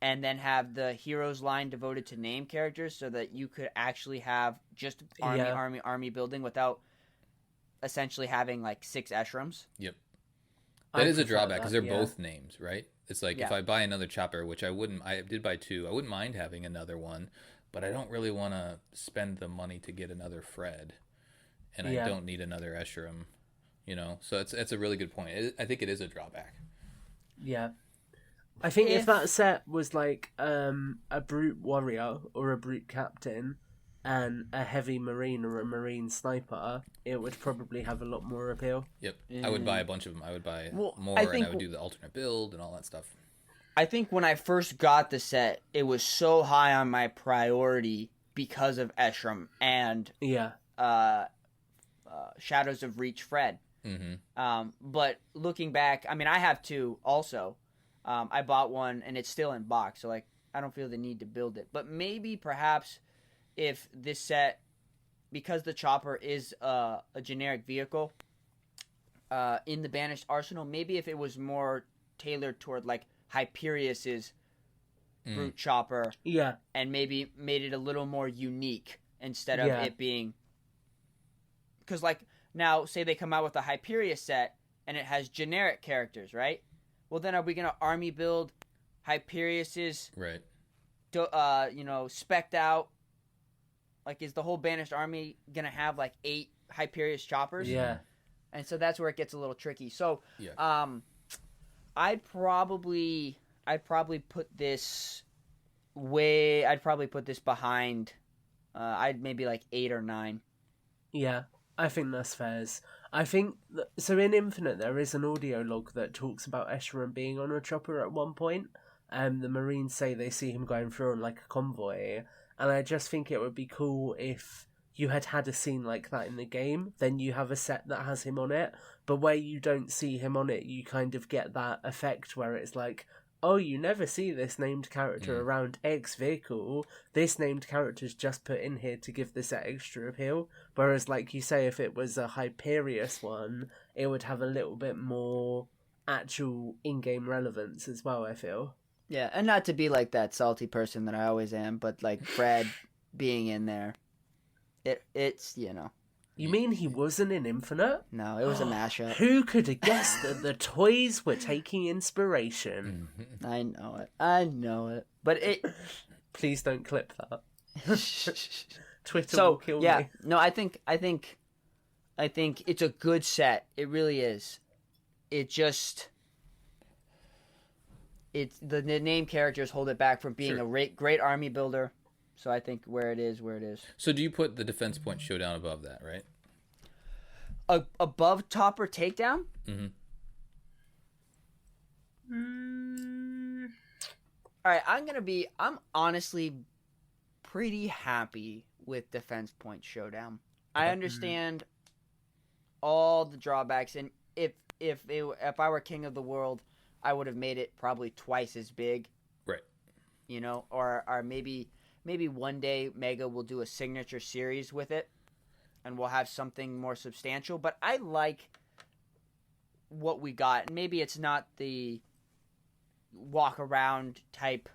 and then have the heroes line devoted to name characters so that you could actually have just army building without essentially having like 6 Eshrams? Yep. I That is a prefer drawback because that, they're both names, right? It's like if I buy another chopper, which I did buy 2, I wouldn't mind having another one, but I don't really want to spend the money to get another Fred, and I don't need another Escheram, So it's a really good point. I think it is a drawback. Yeah. I think if that set was like a brute warrior or a brute captain and a heavy marine or a marine sniper, it would probably have a lot more appeal. Yep. I would buy a bunch of them. I would buy more, I and think- I would do the alternate build and all that stuff. I think when I first got the set, it was so high on my priority because of Eshram and Yeah. Shadows of Reach Fred. But looking back, I mean, I have 2 also. I bought one and it's still in box, so like I don't feel the need to build it. But maybe perhaps if this set, because the chopper is a generic vehicle in the Banished Arsenal, maybe if it was more tailored toward like Hyperious's brute chopper, and maybe made it a little more unique instead of it being, because like now say they come out with a Hyperius set and it has generic characters, right? Well, then are we going to army build Hyperion's, Right. Spec'd out? Like, is the whole Banished army going to have, like, 8 Hyperion choppers? Yeah. And so that's where it gets a little tricky. So, Yeah. I'd probably put this behind. I'd maybe like 8 or 9. Yeah, I think that's fair. I think so. In Infinite, there is an audio log that talks about Escharon being on a chopper at one point. The Marines say they see him going through on like a convoy, and I just think it would be cool if you had a scene like that in the game. Then you have a set that has him on it, but where you don't see him on it, you kind of get that effect where it's like, oh, you never see this named character around X vehicle. This named character's just put in here to give this extra appeal. Whereas, like you say, if it was a Hyperion one, it would have a little bit more actual in-game relevance as well, I feel. Yeah, and not to be like that salty person that I always am, but like Fred being in there, it's. You mean he wasn't in Infinite? No, it was a mashup. Who could have guessed that the toys were taking inspiration? I know it. But it... Please don't clip that. Twitter So, will kill yeah, me. no, I think it's a good set. It really is. It just... The name characters hold it back from being a great army builder. So I think where it is. So do you put the defense point showdown above that, right? Above Topper Takedown? Mm-hmm. All right, I'm honestly pretty happy with Defense Point Showdown. I understand all the drawbacks, and if I were king of the world, I would have made it probably twice as big. Right. Or maybe one day Mega will do a signature series with it, and we'll have something more substantial. But I like what we got. And maybe it's not the walk around type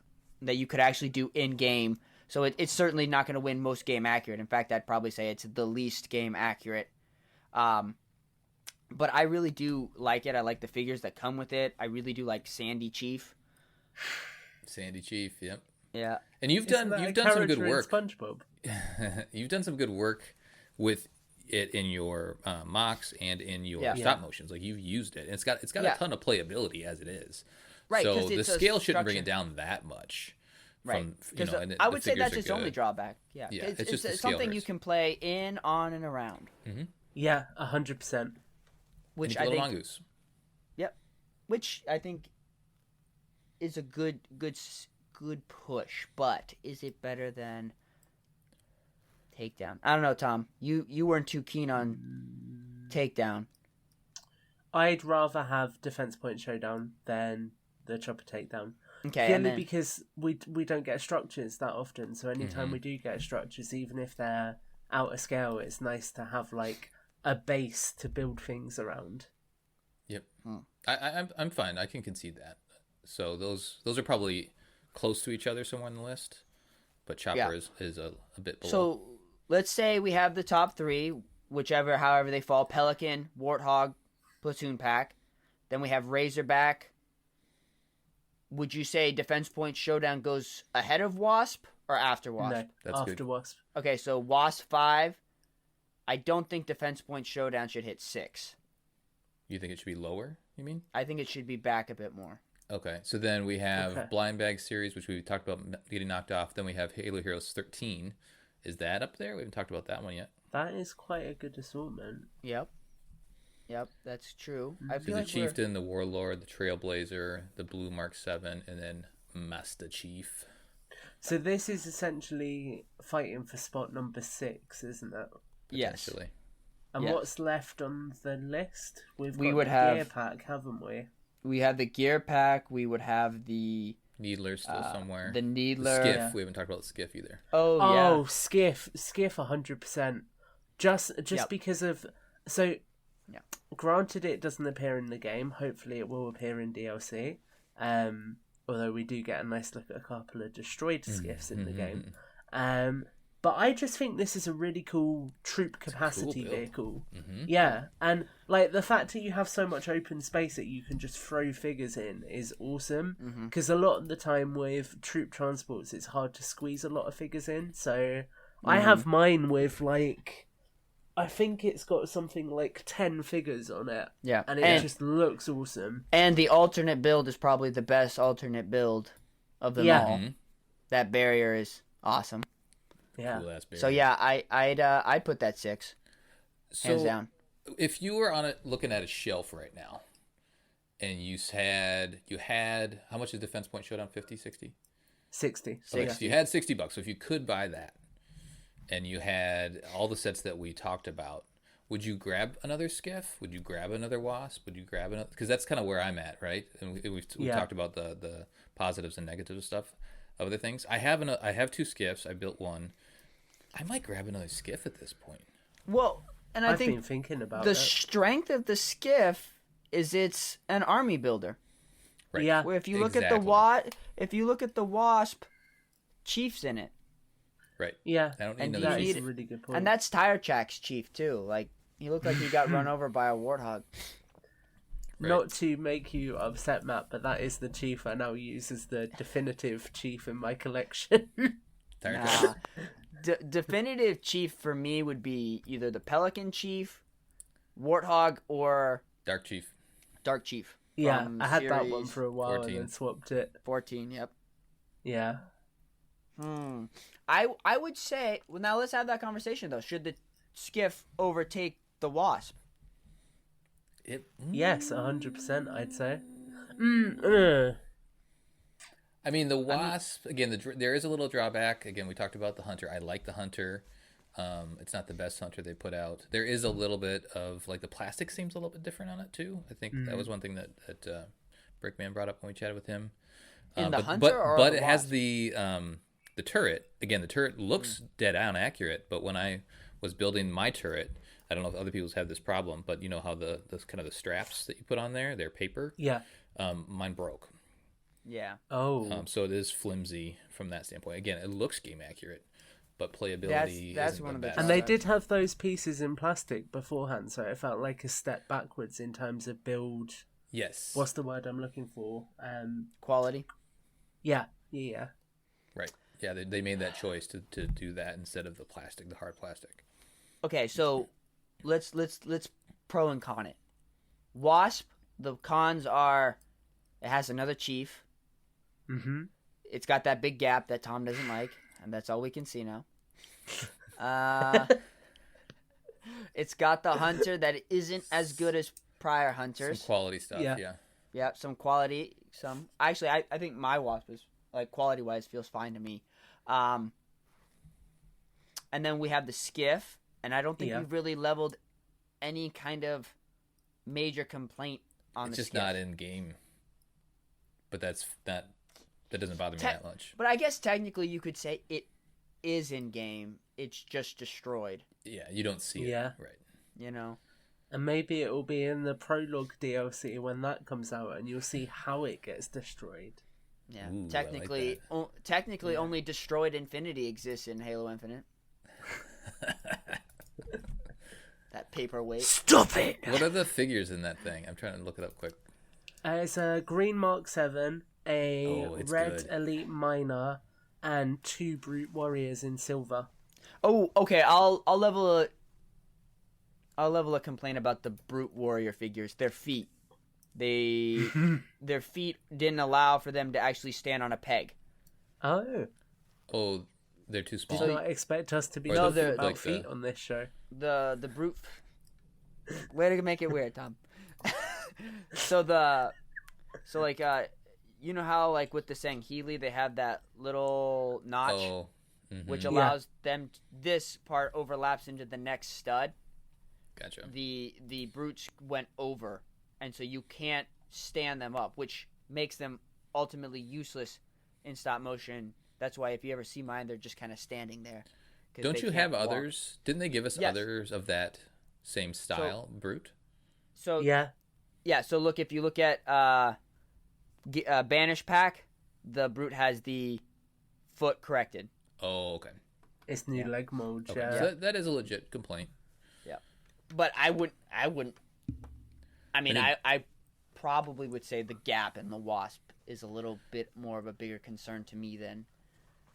that you could actually do in game. So it's certainly not going to win most game accurate. In fact, I'd probably say it's the least game accurate. But I really do like it. I like the figures that come with it. I really do like Sandy Chief. Sandy Chief, yep. Yeah. And you've done some good work. SpongeBob. You've done some good work with it in your mocks and in your stop motions. Like, you've used it. And it's got a ton of playability as it is. Right. So the scale shouldn't bring it down that much. Right. Because I would say that's its only drawback. Yeah. It's just something you can play in, on, and around. Mm-hmm. Yeah, 100%. Which I think. Mongoose. Yep. Which I think is a good push, but is it better than Takedown? I don't know, Tom. You weren't too keen on Takedown. I'd rather have Defense Point Showdown than the Chopper Takedown. Okay, purely because we don't get structures that often. So anytime we do get structures, even if they're out of scale, it's nice to have like a base to build things around. Yep. I'm fine. I can concede that. So those are probably close to each other somewhere on the list, but Chopper is a bit below. So let's say we have the top 3, however they fall: Pelican, Warthog, Platoon Pack. Then we have Razorback. Would you say Defense Point Showdown goes ahead of Wasp or after Wasp? No, that's after good. Wasp. Okay, so Wasp 5. I don't think Defense Point Showdown should hit 6. You think it should be lower, you mean? I think it should be back a bit more. Okay, so then we have Blind Bag Series, which we talked about getting knocked off. Then we have Halo Heroes 13. Is that up there? We haven't talked about that one yet. That is quite a good assortment. Yep, that's true. I feel like the Chieftain, the Warlord, the Trailblazer, the Blue Mark 7, and then Master Chief. So this is essentially fighting for spot number 6, isn't it? Potentially. Yes. And what's left on the list? We would have gear pack, haven't we? We have the gear pack. We would have the Needler still somewhere. The Needler. The Skiff. We haven't talked about the Skiff either. Oh yeah. Oh, Skiff 100%. Just because of granted, it doesn't appear in the game. Hopefully, it will appear in DLC. Although we do get a nice look at a couple of destroyed Skiffs in the game. But I just think this is a really cool troop capacity vehicle. Mm-hmm. Yeah, and like the fact that you have so much open space that you can just throw figures in is awesome. Because a lot of the time with troop transports, it's hard to squeeze a lot of figures in. So I have mine with like, I think it's got something like 10 figures on it. Yeah, and it just looks awesome. And the alternate build is probably the best alternate build of them all. Mm-hmm. That barrier is awesome. Yeah. Cool ass barrier. So yeah, I'd put that 6. Hands down. If you were on it looking at a shelf right now, and you had how much is Defense Point Showdown? 50, 60? 60. Okay, so you had $60. So if you could buy that, and you had all the sets that we talked about, would you grab another skiff? Would you grab another wasp? Would you grab another? Because that's kind of where I'm at, right? And we talked about the positives and negatives of stuff, of other things. I have 2 skiffs. I built one. I might grab another skiff at this point. Well, and I've been thinking about the strength of the skiff is it's an army builder. Right. Yeah. Where if you look at the wasp, Chief's in it. Right. Yeah. I don't need And another you chief. That's a really good point. And that's Tire Track's Chief too. Like he looked like he got run over by a warthog. Right. Not to make you upset, Matt, but that is the chief I now use as the definitive chief in my collection. Nah. Definitive Chief for me would be either the Pelican Chief, Warthog, or Dark Chief. Dark Chief. Yeah, from I had that series one for a while 14. and then swapped it. 14. Yep. Yeah. I would say. Well, now let's have that conversation though. Should the skiff overtake the wasp? Yes, 100%. I'd say. I mean, the wasp, again, there is a little drawback. Again, we talked about the hunter. I like the hunter. It's not the best hunter they put out. There is a little bit of, like, the plastic seems a little bit different on it, too. I think that was one thing that Brickman brought up when we chatted with him. In the but, hunter or but the it has wasp? the turret. Again, the turret looks dead on accurate, but when I was building my turret, I don't know if other people's have this problem, but you know how the kind of the straps that you put on there, they're paper? Yeah. Mine broke. Yeah. Oh. So it is flimsy from that standpoint. Again, it looks game accurate, but playability That's isn't one of the best. And they did have those pieces in plastic beforehand, so it felt like a step backwards in terms of build. Yes. What's the word I'm looking for? Quality. Yeah. Right. Yeah, they made that choice to do that instead of the plastic, the hard plastic. Okay, so let's pro and con it. Wasp. The cons are it has another chief. Mm-hmm. It's got that big gap that Tom doesn't like, and that's all we can see now. It's got the hunter that isn't as good as prior hunters. Some quality stuff, yeah. Yeah, some quality. Actually, I think my wasp is like quality wise feels fine to me. And then we have the skiff, and I don't think we've really leveled any kind of major complaint on It's the just skiff. not in game. But that doesn't bother me that much. But I guess technically you could say it is in game. It's just destroyed. Yeah, you don't see it. Right. You know? And maybe it will be in the prologue DLC when that comes out, and you'll see how it gets destroyed. Yeah. Ooh, technically, I like technically only destroyed infinity exists in Halo Infinite. That paperweight. Stop it! What are the figures in that thing? I'm trying to look it up quick. It's a green Mark 7, a red good. Elite Miner, and 2 Brute Warriors in silver. Oh, okay. I'll level a complaint about the Brute Warrior figures. Their feet. Their feet didn't allow for them to actually stand on a peg. Oh. Oh, they're too small. Did not expect us to be Or talking they're about like feet on this show. The brute. Way to make it weird, Tom. You know how like with the Sangheili they have that little notch, which allows them. This part overlaps into the next stud. Gotcha. The brutes went over, and so you can't stand them up, which makes them ultimately useless in stop motion. That's why if you ever see mine, they're just kind of standing there. Don't you have others? Didn't they give us Yes. others of that same style, brute? So Yeah. So look, if you look at Banish Pack, the brute has the foot corrected. Oh, okay. It's new leg molds. Okay. Yeah. So that is a legit complaint. Yeah, but I wouldn't. I mean, I probably would say the gap in the Wasp is a little bit more of a bigger concern to me than.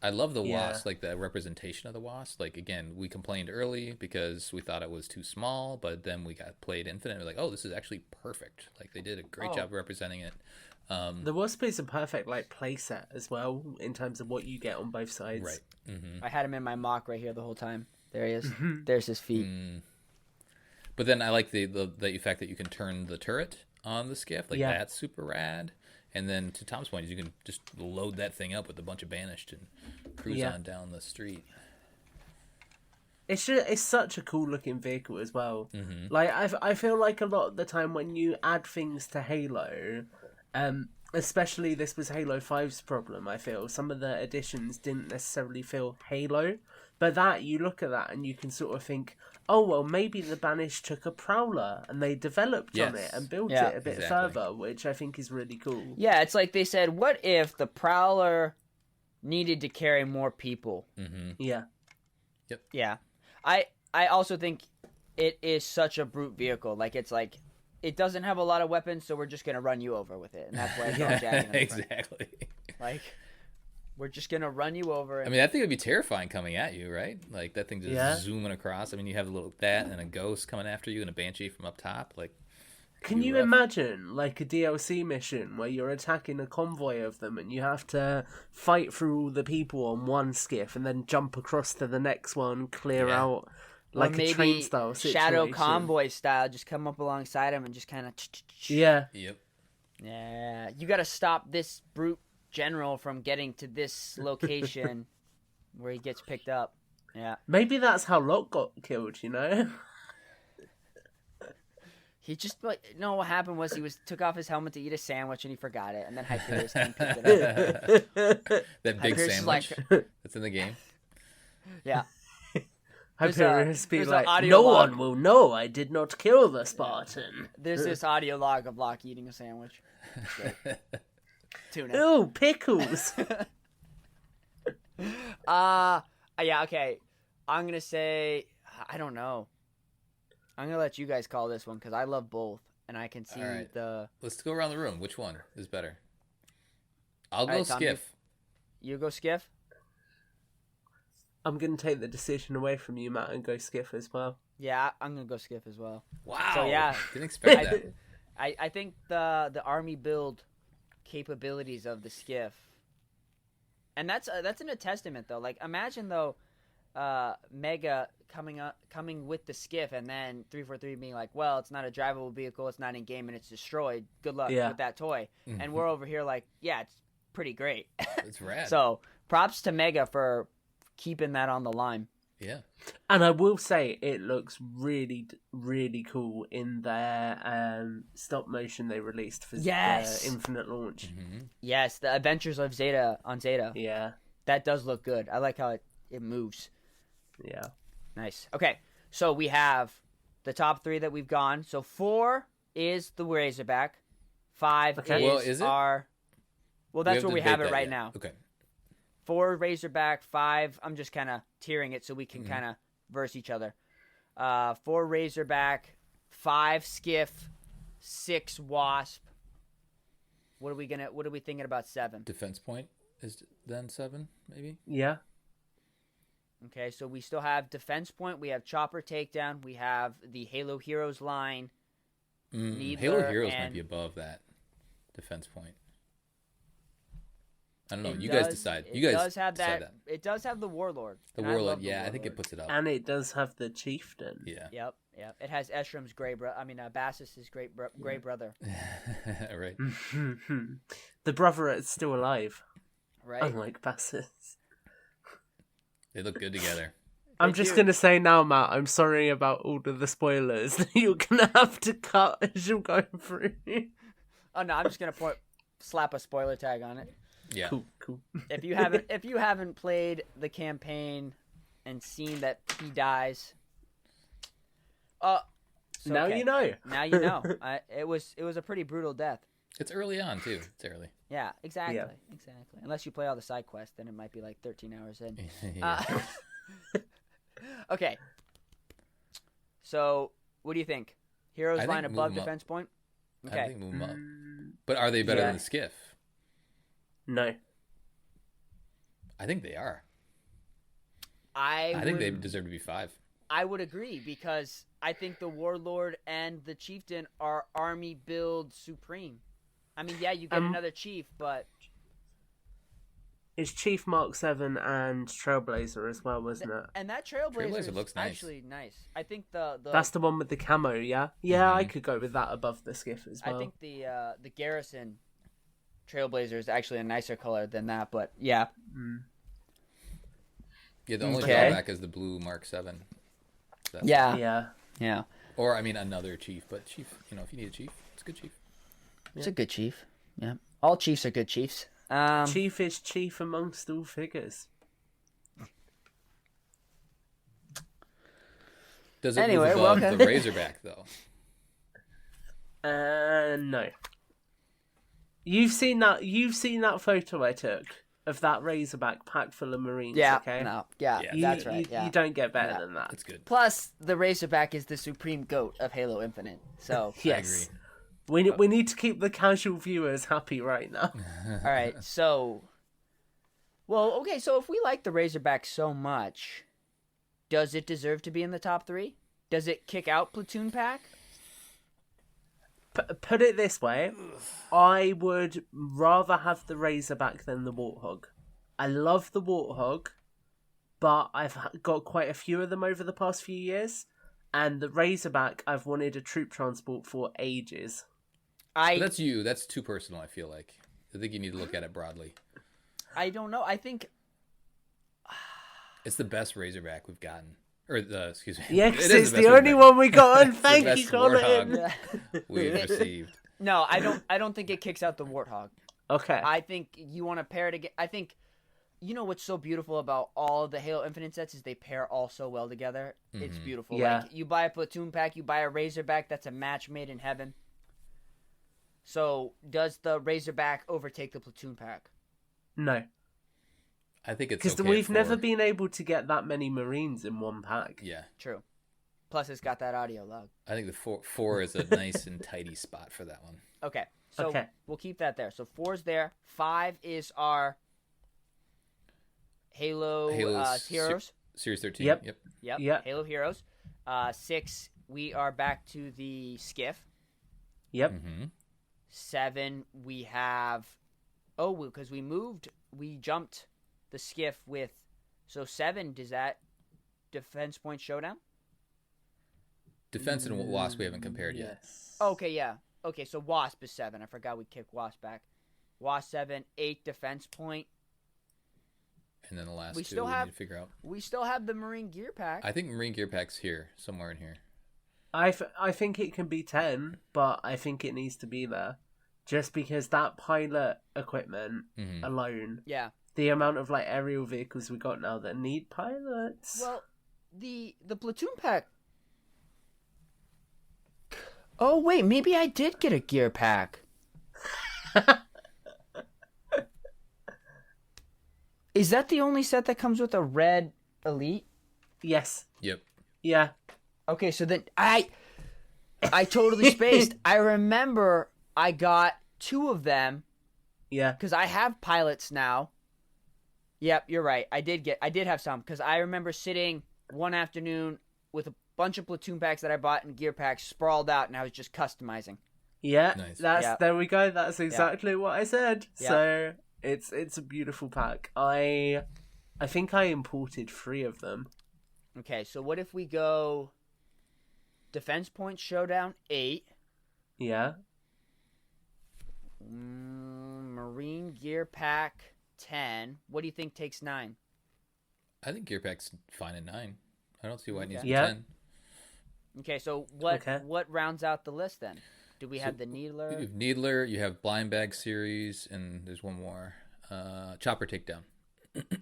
I love the Wasp, like the representation of the Wasp. Like, again, we complained early because we thought it was too small, but then we got played Infinite and we're like, oh, this is actually perfect. Like, they did a great job representing it. The Wasp is a perfect playset as well in terms of what you get on both sides. Right. Mm-hmm. I had him in my mock right here the whole time. There he is. There's his feet. But then I like the fact that you can turn the turret on the skiff. Like, that's super rad. And then to Tom's point, is you can just load that thing up with a bunch of Banished and cruise on down the street. It's such a cool looking vehicle as well. Mm-hmm. Like I feel like a lot of the time when you add things to Halo, especially this was Halo 5's problem. I feel some of the additions didn't necessarily feel Halo, but that you look at that and you can sort of think, oh well, maybe the Banished took a Prowler and they developed on it and built it a bit further, which I think is really cool. Yeah, it's like they said, what if the Prowler needed to carry more people? Mm-hmm. Yeah. Yep. Yeah. I also think it is such a brute vehicle. Like, it's like, it doesn't have a lot of weapons, so we're just going to run you over with it. And that's why it's all jacking in the front. Exactly. Like, we're just going to run you over. I mean, that thing would be terrifying coming at you, right? Like, that thing just zooming across. I mean, you have a little that and a ghost coming after you and a Banshee from up top. Like, can you imagine, like, a DLC mission where you're attacking a convoy of them and you have to fight through all the people on one skiff and then jump across to the next one, clear out, like a train style situation? Shadow Convoy style, just come up alongside him and just kind of... Yeah. Yep. Yeah. You got to stop this brute general from getting to this location where he gets picked up. Yeah. Maybe that's how Locke got killed, you know? He just, like, no, what happened was he took off his helmet to eat a sandwich and he forgot it, and then Hyperion came and picked it up. That big Hyperion's sandwich that's in the game. Yeah. Hyperion be like, no one will know I did not kill the Spartan. There's this audio log of Locke eating a sandwich. Tuna. Ooh, pickles. Yeah, okay. I'm going to say, I don't know. I'm going to let you guys call this one because I love both, and I can see the... Let's go around the room. Which one is better? I'll go Tom, Skiff. You go Skiff? I'm going to take the decision away from you, Matt, and go Skiff as well. Yeah, I'm going to go Skiff as well. Wow. So, yeah. Didn't expect that. I think the army build capabilities of the Skiff, and that's a testament, though. Like, imagine, though, Mega coming with the Skiff, and then 343 being like, well, it's not a drivable vehicle, it's not in game, and it's destroyed. Good luck with that toy. Mm-hmm. And we're over here like, yeah, it's pretty great. It's rad. So props to Mega for keeping that on the line. Yeah. And I will say it looks really, really cool in their stop motion they released for the Infinite launch. Mm-hmm. Yes, the Adventures of Zeta on Zeta. Yeah. That does look good. I like how it moves. Yeah. Nice. Okay, so we have the top 3 that we've gone. So 4 is the Razorback. 5 is our... Well, that's where we have it right now. Okay. 4 Razorback, 5... I'm just kind of tiering it so we can kind of verse each other. 4 Razorback, 5 Skiff, 6 Wasp. What are we thinking about 7? Defense point is then 7, maybe? Yeah. Okay, so we still have Defense Point, we have Chopper Takedown, we have the Halo Heroes line. Halo Heroes might be above that Defense Point. I don't know. You guys decide. You guys decide that. It does have the Warlord. The Warlord, yeah, I think it puts it up. And it does have the Chieftain. Yeah. Yep. It has Eshrom's Bassus's gray brother. Right. The brother is still alive. Right. Unlike Bassus. They look good together. I'm just going to say now, Matt, I'm sorry about all of the spoilers that you're going to have to cut as you're going through. Oh, no, I'm just going to slap a spoiler tag on it. Yeah. Cool. If you haven't played the campaign and seen that he dies, now you know. Now you know. It was a pretty brutal death. It's early on too. It's early. Yeah, exactly. Unless you play all the side quests, then it might be like 13 hours in. Okay. So, what do you think? Heroes I line think above move 'em up. defense point? I Okay. think move them up. But are they better Yeah. than the skiff? No. I think they are. I think would, they deserve to be 5. I would agree because I think the Warlord and the Chieftain are army build supreme. I mean, yeah, you get another chief, but It's Chief Mark 7 and Trailblazer as well, wasn't it? and that Trailblazer Trailblazer looks nice. actually nice. I think the That's the one with the camo, yeah? Yeah, I could go with that above the skiff as well. I think the Garrison Trailblazer is actually a nicer color than that, but yeah. Yeah, the only Okay. drawback is the blue Mark 7. That's Yeah. Yeah. Or, I mean, another chief. But chief, if you need a chief, it's a good chief. It's a good chief. Yeah. All chiefs are good chiefs. Chief is chief amongst all figures. Does it Anyway, move above welcome. the Razorback, though? No. You've seen that photo I took of that Razorback pack full of Marines, Yeah. okay? No. Yeah. Yeah. That's right. Yeah. You don't get better Yeah. than that. That's good. Plus, the Razorback is the supreme goat of Halo Infinite. So, Yes. agree. We need to keep the casual viewers happy right now. all right. So, well, okay. So, if we like the Razorback so much, does it deserve to be in the top 3? Does it kick out Platoon Pack? Put it this way, I would rather have the Razorback than the Warthog. I love the Warthog, but I've got quite a few of them over the past few years, and the Razorback I've wanted a troop transport for ages. But that's you. That's too personal, I feel like. I think you need to look at it broadly. I don't know. I think It's the best Razorback we've gotten. Or, excuse me. Yeah, 'cause It is it's the the best only Razorback. one we got, and It's the thank you, best Colin. Warthog we've received. no. I don't think it kicks out the Warthog. Okay. I think you want to pair it again. I think, what's so beautiful about all the Halo Infinite sets is they pair all so well together. It's beautiful. Yeah. Like, you buy a Platoon Pack, you buy a Razorback, that's a match made in heaven. So, does the Razorback overtake the Platoon Pack? No. I think it's Because okay we've for- never been able to get that many Marines in one pack. Yeah. True. Plus, it's got that audio log. I think the four is a nice and tidy spot for that one. Okay. So, Okay. we'll keep that there. So, 4's there. 5 is our Halo Heroes. Series 13. Yep. Yep. Yeah. Halo Heroes. 6, we are back to the Skiff. Yep. Mm-hmm. 7, we have... Oh, because we jumped the Skiff with... So 7, does that defense point showdown? Defense and Wasp we haven't compared yet. Yes. Okay, yeah. Okay, so Wasp is 7. I forgot we kicked Wasp back. Wasp 7, 8 defense point. And then the last We two still we have- need to figure out. We still have the Marine Gear Pack. I think Marine Gear Pack's here, somewhere in here. I think it can be 10, but I think it needs to be there. Just because that pilot equipment Mm-hmm. alone, Yeah. the amount of aerial vehicles we got now that need pilots. Well, the Platoon Pack... Oh, wait, maybe I did get a Gear Pack. Is that the only set that comes with a red Elite? Yes. Yep. Yeah. Okay, so then I totally spaced. I remember I got 2 of them Yeah. because I have pilots now. Yep, you're right. I did have some because I remember sitting one afternoon with a bunch of Platoon Packs that I bought in Gear Packs sprawled out, and I was just customizing. Yeah. Nice. Yeah. There we go. That's exactly what I said. Yeah. So it's a beautiful pack. I think I imported 3 of them. Okay, so what if we go Defense Point Showdown 8, Yeah. Marine Gear Pack 10. What do you think takes 9? I think Gear Pack's fine at 9. I don't see why it needs to be Yeah. 10. Okay, so what Okay. what rounds out the list then? Do we have the You Needler? have Needler, you have Blind Bag Series, and there's one more. Chopper Takedown.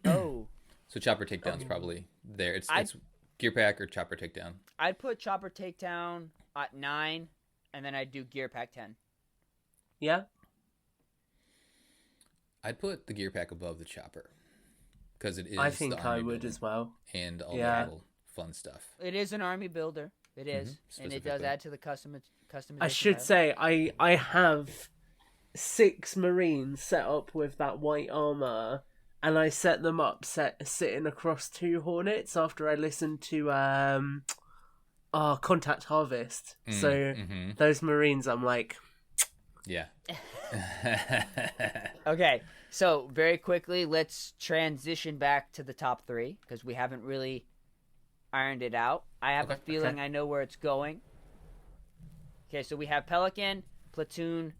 Oh, So Chopper Takedown's probably there. It's I'd- it's Gear Pack or Chopper Takedown. I'd put Chopper Takedown at 9, and then I'd do Gear Pack 10. Yeah. I'd put the Gear Pack above the Chopper. because it is. I think the I army would building as well. and all Yeah. the little fun stuff. It is an army builder. It is, and it does Specifically. add to the customization. I should say I have 6 Marines set up with that white armor, and I set them up sitting across 2 Hornets after I listened to Contact Harvest. So those Marines, I'm like, Yeah. Okay, so very quickly, let's transition back to the top 3 because we haven't really ironed it out. I have a feeling I know where it's going. Okay, so we have Pelican, Platoon,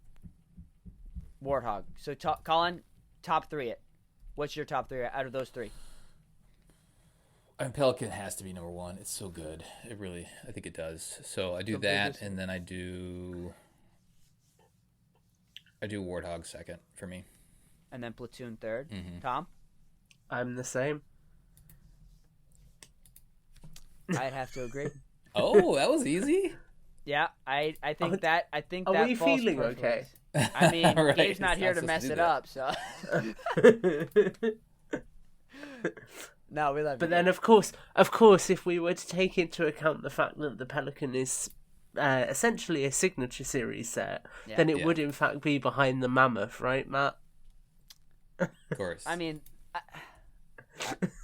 Warthog. So, Colin, top 3 it. What's your top 3 out of those 3? And Pelican has to be number 1. It's so good. It really, I think it does. So I do that, and then I do Warthog second for me. And then Platoon third. Tom? I'm the same. I'd have to agree. Oh, that was easy. Yeah, I think that Are we falls feeling perfectly. okay? I mean, Right, Gabe's not it's here not to mess supposed it to do up, so no, we love you. But then, of course, if we were to take into account the fact that the Pelican is essentially a signature series set, then it would in fact be behind the Mammoth, right, Matt? Of course. I mean,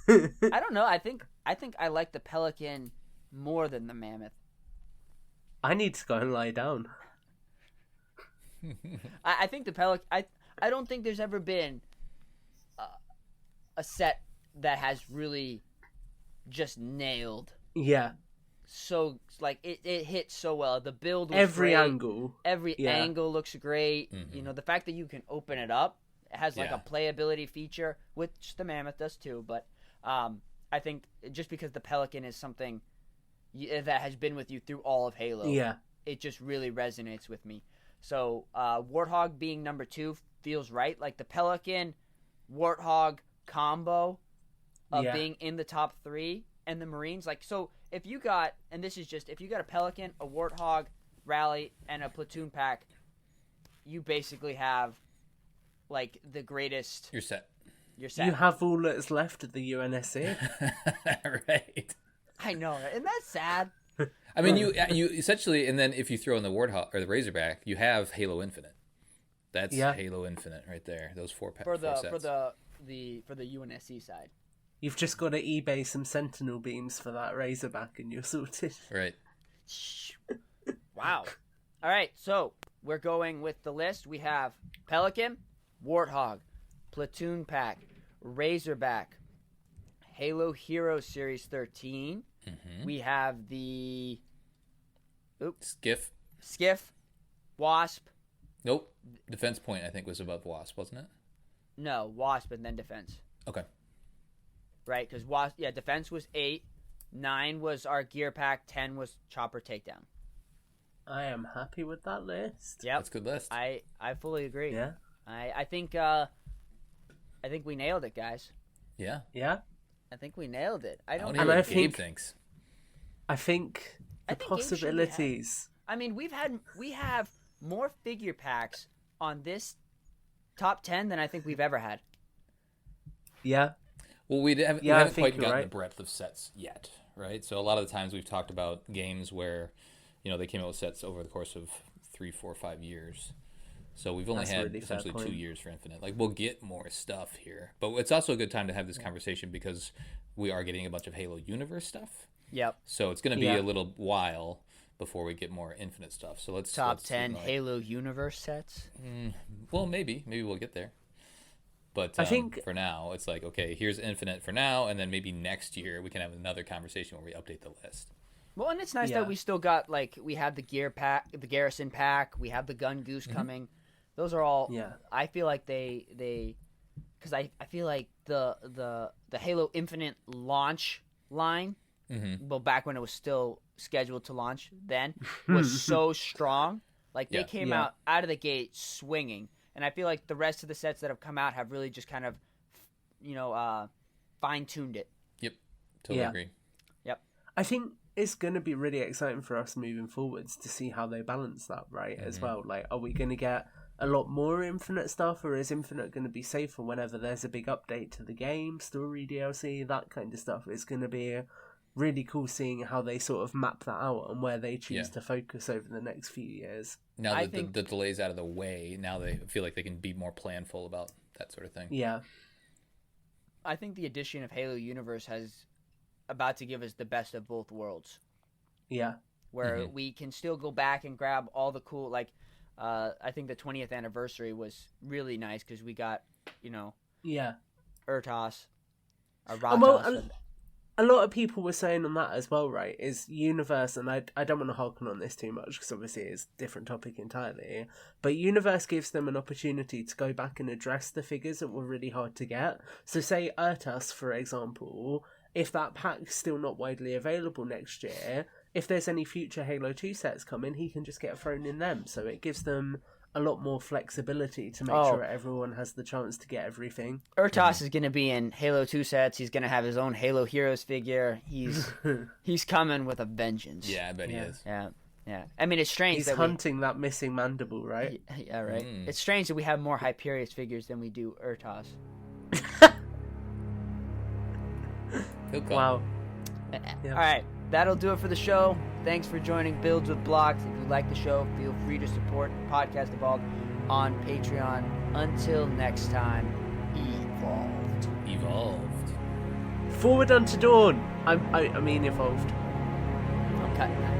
I don't know. I think I like the Pelican more than the Mammoth. I need to go and lie down. I think the Pelican. I don't think there's ever been a set that has really just nailed. Yeah. So like it hits so well. The build was Every great. angle. Every angle looks great. You know, the fact that you can open it up, it has like a playability feature, which the Mammoth does too. But I think just because the Pelican is something that has been with you through all of Halo, it just really resonates with me. So Warthog being number 2 feels right. Like the Pelican Warthog combo of being in the top 3, and the Marines. Like, so if you got, and this is just, if you got a Pelican, a Warthog rally, and a platoon pack, you basically have like the greatest. You're set. You're set. You have all that's left of the UNSC. Right. I know, right? Isn't that sad? I mean, you essentially, and then if you throw in the Warthog or the Razorback, you have Halo Infinite. That's Halo Infinite right there. Those 4 for sets. for the UNSC side. You've just got to eBay some Sentinel beams for that Razorback and you're sorted. Right. Wow. All right, so we're going with the list. We have Pelican, Warthog, Platoon Pack, Razorback, Halo Hero Series 13. We have the Skiff, Wasp. Nope. Defense Point, I think, was above Wasp, wasn't it? No, Wasp and then Defense. Okay. Right, because Wasp, Defense was 8, 9 was our Gear Pack, 10 was Chopper Takedown. I am happy with that list. Yep. That's a good list. I fully agree. Yeah. I think we nailed it, guys. Yeah. Yeah. I think we nailed it. I don't know know. what Gabe thinks. I think the possibilities. I mean, we have more figure packs on this top 10 than I think we've ever had. Yeah. Well, we haven't quite gotten right. the breadth of sets yet, right? So a lot of the times we've talked about games where, they came out with sets over the course of 3, 4, 5 years. So we've only had essentially 2 years for Infinite. Like, we'll get more stuff here. But it's also a good time to have this conversation because we are getting a bunch of Halo Universe stuff. Yep. So it's going to be a little while before we get more Infinite stuff. So let's top 10 Halo Universe sets. Well, maybe we'll get there. But I think for now, it's like, okay, here's Infinite for now, and then maybe next year we can have another conversation where we update the list. Well, and it's nice that we still got, like, we have the Gear Pack, the Garrison Pack, we have the Gun Goose coming. Those are all. Yeah. I feel like they, because I feel like the Halo Infinite launch line. Well, back when it was still scheduled to launch, then was so strong. Like they came out of the gate swinging, and I feel like the rest of the sets that have come out have really just kind of, fine tuned it. Yep, totally agree. Yep, I think it's going to be really exciting for us moving forwards to see how they balance that, right? As well, like, are we going to get a lot more Infinite stuff, or is Infinite going to be safer whenever there's a big update to the game, story DLC, that kind of stuff? It's going to be really cool seeing how they sort of map that out and where they choose to focus over the next few years. Now that the delay's out of the way, now they feel like they can be more planful about that sort of thing. Yeah. I think the addition of Halo Universe has about to give us the best of both worlds. Yeah. Where we can still go back and grab all the cool, like, I think the 20th anniversary was really nice because we got, Ertos, Ratos. Well, a lot of people were saying on that as well, right, is Universe, and I don't want to harken on this too much because obviously it's a different topic entirely, but Universe gives them an opportunity to go back and address the figures that were really hard to get. So say Ertas, for example, if that pack's still not widely available next year, if there's any future Halo 2 sets coming, he can just get thrown in them. So it gives them a lot more flexibility to make sure everyone has the chance to get everything. Ertos is going to be in Halo 2 sets. He's going to have his own Halo Heroes figure. He's coming with a vengeance. Yeah, I bet he is. Yeah. I mean, it's strange. He's hunting that missing mandible, right? Yeah, right. It's strange that we have more Hyperius figures than we do Ertos. Wow. All right. That'll do it for the show. Thanks for joining Builds with Blocks. If you like the show, feel free to support Podcast Evolved on Patreon. Until next time, Evolved. Forward unto dawn. I mean evolved. I'm cutting that.